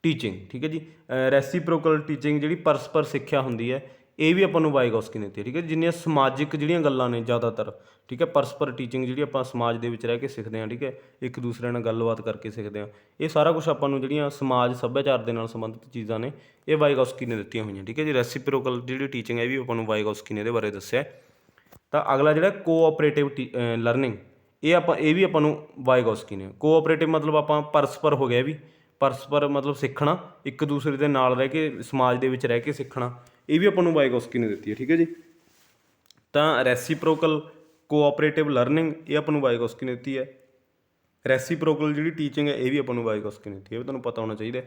ਟੀਚਿੰਗ, ਠੀਕ ਹੈ ਜੀ। ਰੈਸੀਪਰੋਕਲ ਟੀਚਿੰਗ ਜਿਹੜੀ ਪਰਸਪਰ ਸਿੱਖਿਆ ਹੁੰਦੀ ਹੈ, ਇਹ ਵੀ ਆਪਾਂ ਨੂੰ ਵਾਈਗੋਸਕੀ ਨੇ ਦਿੱਤੀ, ਠੀਕ ਹੈ। ਜਿੰਨੀਆਂ ਸਮਾਜਿਕ ਜਿਹੜੀਆਂ ਗੱਲਾਂ ਨੇ ਜ਼ਿਆਦਾਤਰ, ਠੀਕ ਹੈ, ਪਰਸਪਰ ਟੀਚਿੰਗ ਜਿਹੜੀ ਆਪਾਂ ਸਮਾਜ ਦੇ ਵਿੱਚ ਰਹਿ ਕੇ ਸਿੱਖਦੇ ਹਾਂ, ਠੀਕ ਹੈ, ਇੱਕ ਦੂਸਰੇ ਨਾਲ ਗੱਲਬਾਤ ਕਰਕੇ ਸਿੱਖਦੇ ਹਾਂ, ਇਹ ਸਾਰਾ ਕੁਛ ਆਪਾਂ ਨੂੰ ਜਿਹੜੀਆਂ ਸਮਾਜ ਸੱਭਿਆਚਾਰ ਦੇ ਨਾਲ ਸੰਬੰਧਿਤ ਚੀਜ਼ਾਂ ਨੇ, ਇਹ ਵਾਈਗੋਸਕੀ ਨੇ ਦਿੱਤੀਆਂ ਹੋਈਆਂ, ਠੀਕ ਹੈ ਜੀ। ਰੈਸੀਪਰੋਕਲ ਜਿਹੜੀ ਟੀਚਿੰਗ ਹੈ ਇਹ ਵੀ ਆਪਾਂ ਨੂੰ ਵਾਈਗੋਸਕੀ ਨੇ ਇਹਦੇ ਬਾਰੇ ਦੱਸਿਆ। ਤਾਂ ਅਗਲਾ ਜਿਹੜਾ ਕੋਆਪਰੇਟਿਵ ਲਰਨਿੰਗ, ਇਹ ਵੀ ਆਪਾਂ ਨੂੰ ਵਾਈਗੋਸਕੀ ਨੇ। ਕੋਆਪਰੇਟਿਵ ਮਤਲਬ ਆਪਾਂ ਪਰਸਪਰ ਹੋ ਗਿਆ ਵੀ, ਪਰਸਪਰ ਮਤਲਬ ਸਿੱਖਣਾ, ਇੱਕ ਦੂਸਰੇ ਦੇ ਨਾਲ ਰਹਿ ਕੇ ਸਮਾਜ ਦੇ ਵਿੱਚ ਰਹਿ ਕੇ ਸਿੱਖਣਾ, ਇਹ ਵੀ ਆਪਾਂ ਨੂੰ ਵਾਈਗੋਸਕੀ ਨੇ ਦਿੱਤੀ ਹੈ, ਠੀਕ ਹੈ ਜੀ। ਤਾਂ ਰੈਸੀਪਰੋਕਲ ਕੋਆਪਰੇਟਿਵ ਲਰਨਿੰਗ ਇਹ ਆਪਾਂ ਨੂੰ ਵਾਈਗੋਸਕੀ ਨੇ ਦਿੱਤੀ ਹੈ। ਰੈਸੀਪਰੋਕਲ ਜਿਹੜੀ ਟੀਚਿੰਗ ਹੈ ਇਹ ਵੀ ਆਪਾਂ ਨੂੰ ਵਾਈਗੋਸਕੀ ਨੇ ਦਿੱਤੀ ਹੈ, ਇਹ ਵੀ ਤੁਹਾਨੂੰ ਪਤਾ ਹੋਣਾ ਚਾਹੀਦਾ।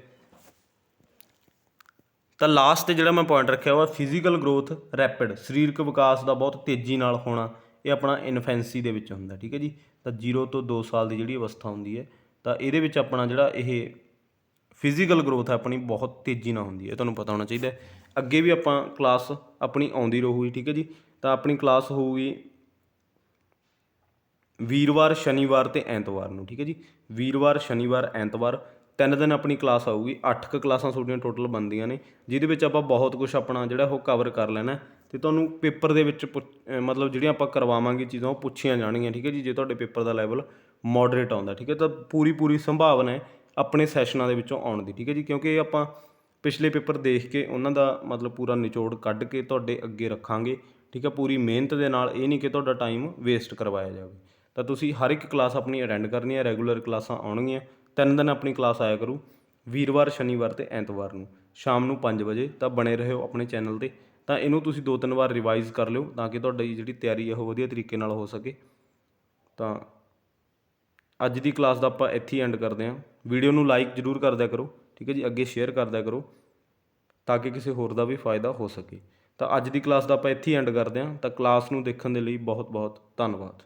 ਤਾਂ ਲਾਸਟ ਜਿਹੜਾ ਮੈਂ ਪੁਆਇੰਟ ਰੱਖਿਆ ਵਾ ਫਿਜ਼ੀਕਲ ਗਰੋਥ ਰੈਪਿਡ, ਸਰੀਰਕ ਵਿਕਾਸ ਦਾ ਬਹੁਤ ਤੇਜ਼ੀ ਨਾਲ ਹੋਣਾ, ਇਹ ਆਪਣਾ ਇਨਫੈਂਸੀ ਦੇ ਵਿੱਚ ਹੁੰਦਾ, ਠੀਕ ਹੈ ਜੀ। ਤਾਂ 0 ਤੋਂ 2 ਸਾਲ ਦੀ ਜਿਹੜੀ ਅਵਸਥਾ ਹੁੰਦੀ ਹੈ, ਤਾਂ ਇਹਦੇ ਵਿੱਚ ਆਪਣਾ ਜਿਹੜਾ ਇਹ ਫਿਜ਼ੀਕਲ ਗਰੋਥ ਹੈ ਆਪਣੀ ਬਹੁਤ ਤੇਜ਼ੀ ਨਾਲ ਹੁੰਦੀ ਹੈ, ਤੁਹਾਨੂੰ ਪਤਾ ਹੋਣਾ ਚਾਹੀਦਾ। ਅੱਗੇ ਵੀ ਆਪਾਂ ਕਲਾਸ ਆਪਣੀ ਆਉਂਦੀ ਰਹੂਗੀ, ਠੀਕ ਹੈ ਜੀ। ਤਾਂ ਆਪਣੀ ਕਲਾਸ ਹੋਊਗੀ ਵੀਰਵਾਰ, ਸ਼ਨੀਵਾਰ ਅਤੇ ਐਤਵਾਰ ਨੂੰ, ਠੀਕ ਹੈ ਜੀ। ਵੀਰਵਾਰ, ਸ਼ਨੀਵਾਰ, ਐਤਵਾਰ 3 ਦਿਨ ਆਪਣੀ ਕਲਾਸ ਆਊਗੀ। 8 ਕੁ ਕਲਾਸਾਂ ਤੁਹਾਡੀਆਂ ਟੋਟਲ ਬਣਦੀਆਂ ਨੇ, ਜਿਹਦੇ ਵਿੱਚ ਆਪਾਂ ਬਹੁਤ ਕੁਛ ਆਪਣਾ ਜਿਹੜਾ ਉਹ ਕਵਰ ਕਰ ਲੈਣਾ। ਅਤੇ ਤੁਹਾਨੂੰ ਪੇਪਰ ਦੇ ਵਿੱਚ ਮਤਲਬ ਜਿਹੜੀਆਂ ਆਪਾਂ ਕਰਵਾਵਾਂਗੇ ਚੀਜ਼ਾਂ ਉਹ ਪੁੱਛੀਆਂ ਜਾਣਗੀਆਂ, ਠੀਕ ਹੈ ਜੀ। ਜੇ ਤੁਹਾਡੇ ਪੇਪਰ ਦਾ ਲੈਵਲ ਮੋਡਰੇਟ ਆਉਂਦਾ, ਠੀਕ ਹੈ, ਤਾਂ ਪੂਰੀ ਸੰਭਾਵਨਾ ਹੈ ਆਪਣੇ ਸੈਸ਼ਨਾਂ ਦੇ ਵਿੱਚੋਂ ਆਉਣ ਦੀ, ਠੀਕ ਹੈ ਜੀ। ਕਿਉਂਕਿ ਇਹ ਆਪਾਂ ਪਿਛਲੇ ਪੇਪਰ ਦੇਖ ਕੇ ਉਹਨਾਂ ਦਾ ਮਤਲਬ ਪੂਰਾ ਨਿਚੋੜ ਕੱਢ ਕੇ ਤੁਹਾਡੇ ਅੱਗੇ ਰੱਖਾਂਗੇ, ਠੀਕ ਹੈ, ਪੂਰੀ ਮਿਹਨਤ ਦੇ ਨਾਲ। ਇਹ ਨਹੀਂ ਕਿ ਤੁਹਾਡਾ ਟਾਈਮ ਵੇਸਟ ਕਰਵਾਇਆ ਜਾਵੇ। ਤਾਂ ਤੁਸੀਂ ਹਰ ਇੱਕ ਕਲਾਸ ਆਪਣੀ ਅਟੈਂਡ ਕਰਨੀ ਹੈ, ਰੈਗੂਲਰ ਕਲਾਸਾਂ ਆਉਣਗੀਆਂ। 3 ਦਿਨ ਆਪਣੀ ਕਲਾਸ ਆਇਆ ਕਰੂ, ਵੀਰਵਾਰ, ਸ਼ਨੀਵਾਰ ਅਤੇ ਐਤਵਾਰ ਨੂੰ ਸ਼ਾਮ ਨੂੰ 5 ਵਜੇ। ਤਾਂ ਬਣੇ ਰਹਿਓ ਆਪਣੇ ਚੈਨਲ 'ਤੇ। ਤਾਂ ਇਹਨੂੰ ਤੁਸੀਂ 2-3 ਵਾਰ ਰਿਵਾਈਜ਼ ਕਰ ਲਿਓ ਤਾਂ ਕਿ ਤੁਹਾਡੀ ਜਿਹੜੀ ਤਿਆਰੀ ਹੈ ਉਹ ਵਧੀਆ ਤਰੀਕੇ ਨਾਲ ਹੋ ਸਕੇ। ਤਾਂ ਅੱਜ ਦੀ ਕਲਾਸ ਦਾ ਆਪਾਂ ਇੱਥੇ ਹੀ ਐਂਡ ਕਰਦੇ ਹਾਂ। ਵੀਡੀਓ ਨੂੰ ਲਾਈਕ ਜ਼ਰੂਰ ਕਰ ਦਿਆ ਕਰੋ, ਠੀਕ ਹੈ ਜੀ, ਅੱਗੇ ਸ਼ੇਅਰ ਕਰ ਦਿਆ ਕਰੋ ਤਾਂ ਕਿ ਕਿਸੇ ਹੋਰ ਦਾ ਵੀ ਫਾਇਦਾ ਹੋ ਸਕੇ। ਤਾਂ ਅੱਜ ਦੀ ਕਲਾਸ ਦਾ ਆਪਾਂ ਇੱਥੇ ਹੀ ਐਂਡ ਕਰਦੇ ਹਾਂ। ਤਾਂ ਕਲਾਸ ਨੂੰ ਦੇਖਣ ਦੇ ਲਈ ਬਹੁਤ ਬਹੁਤ ਧੰਨਵਾਦ।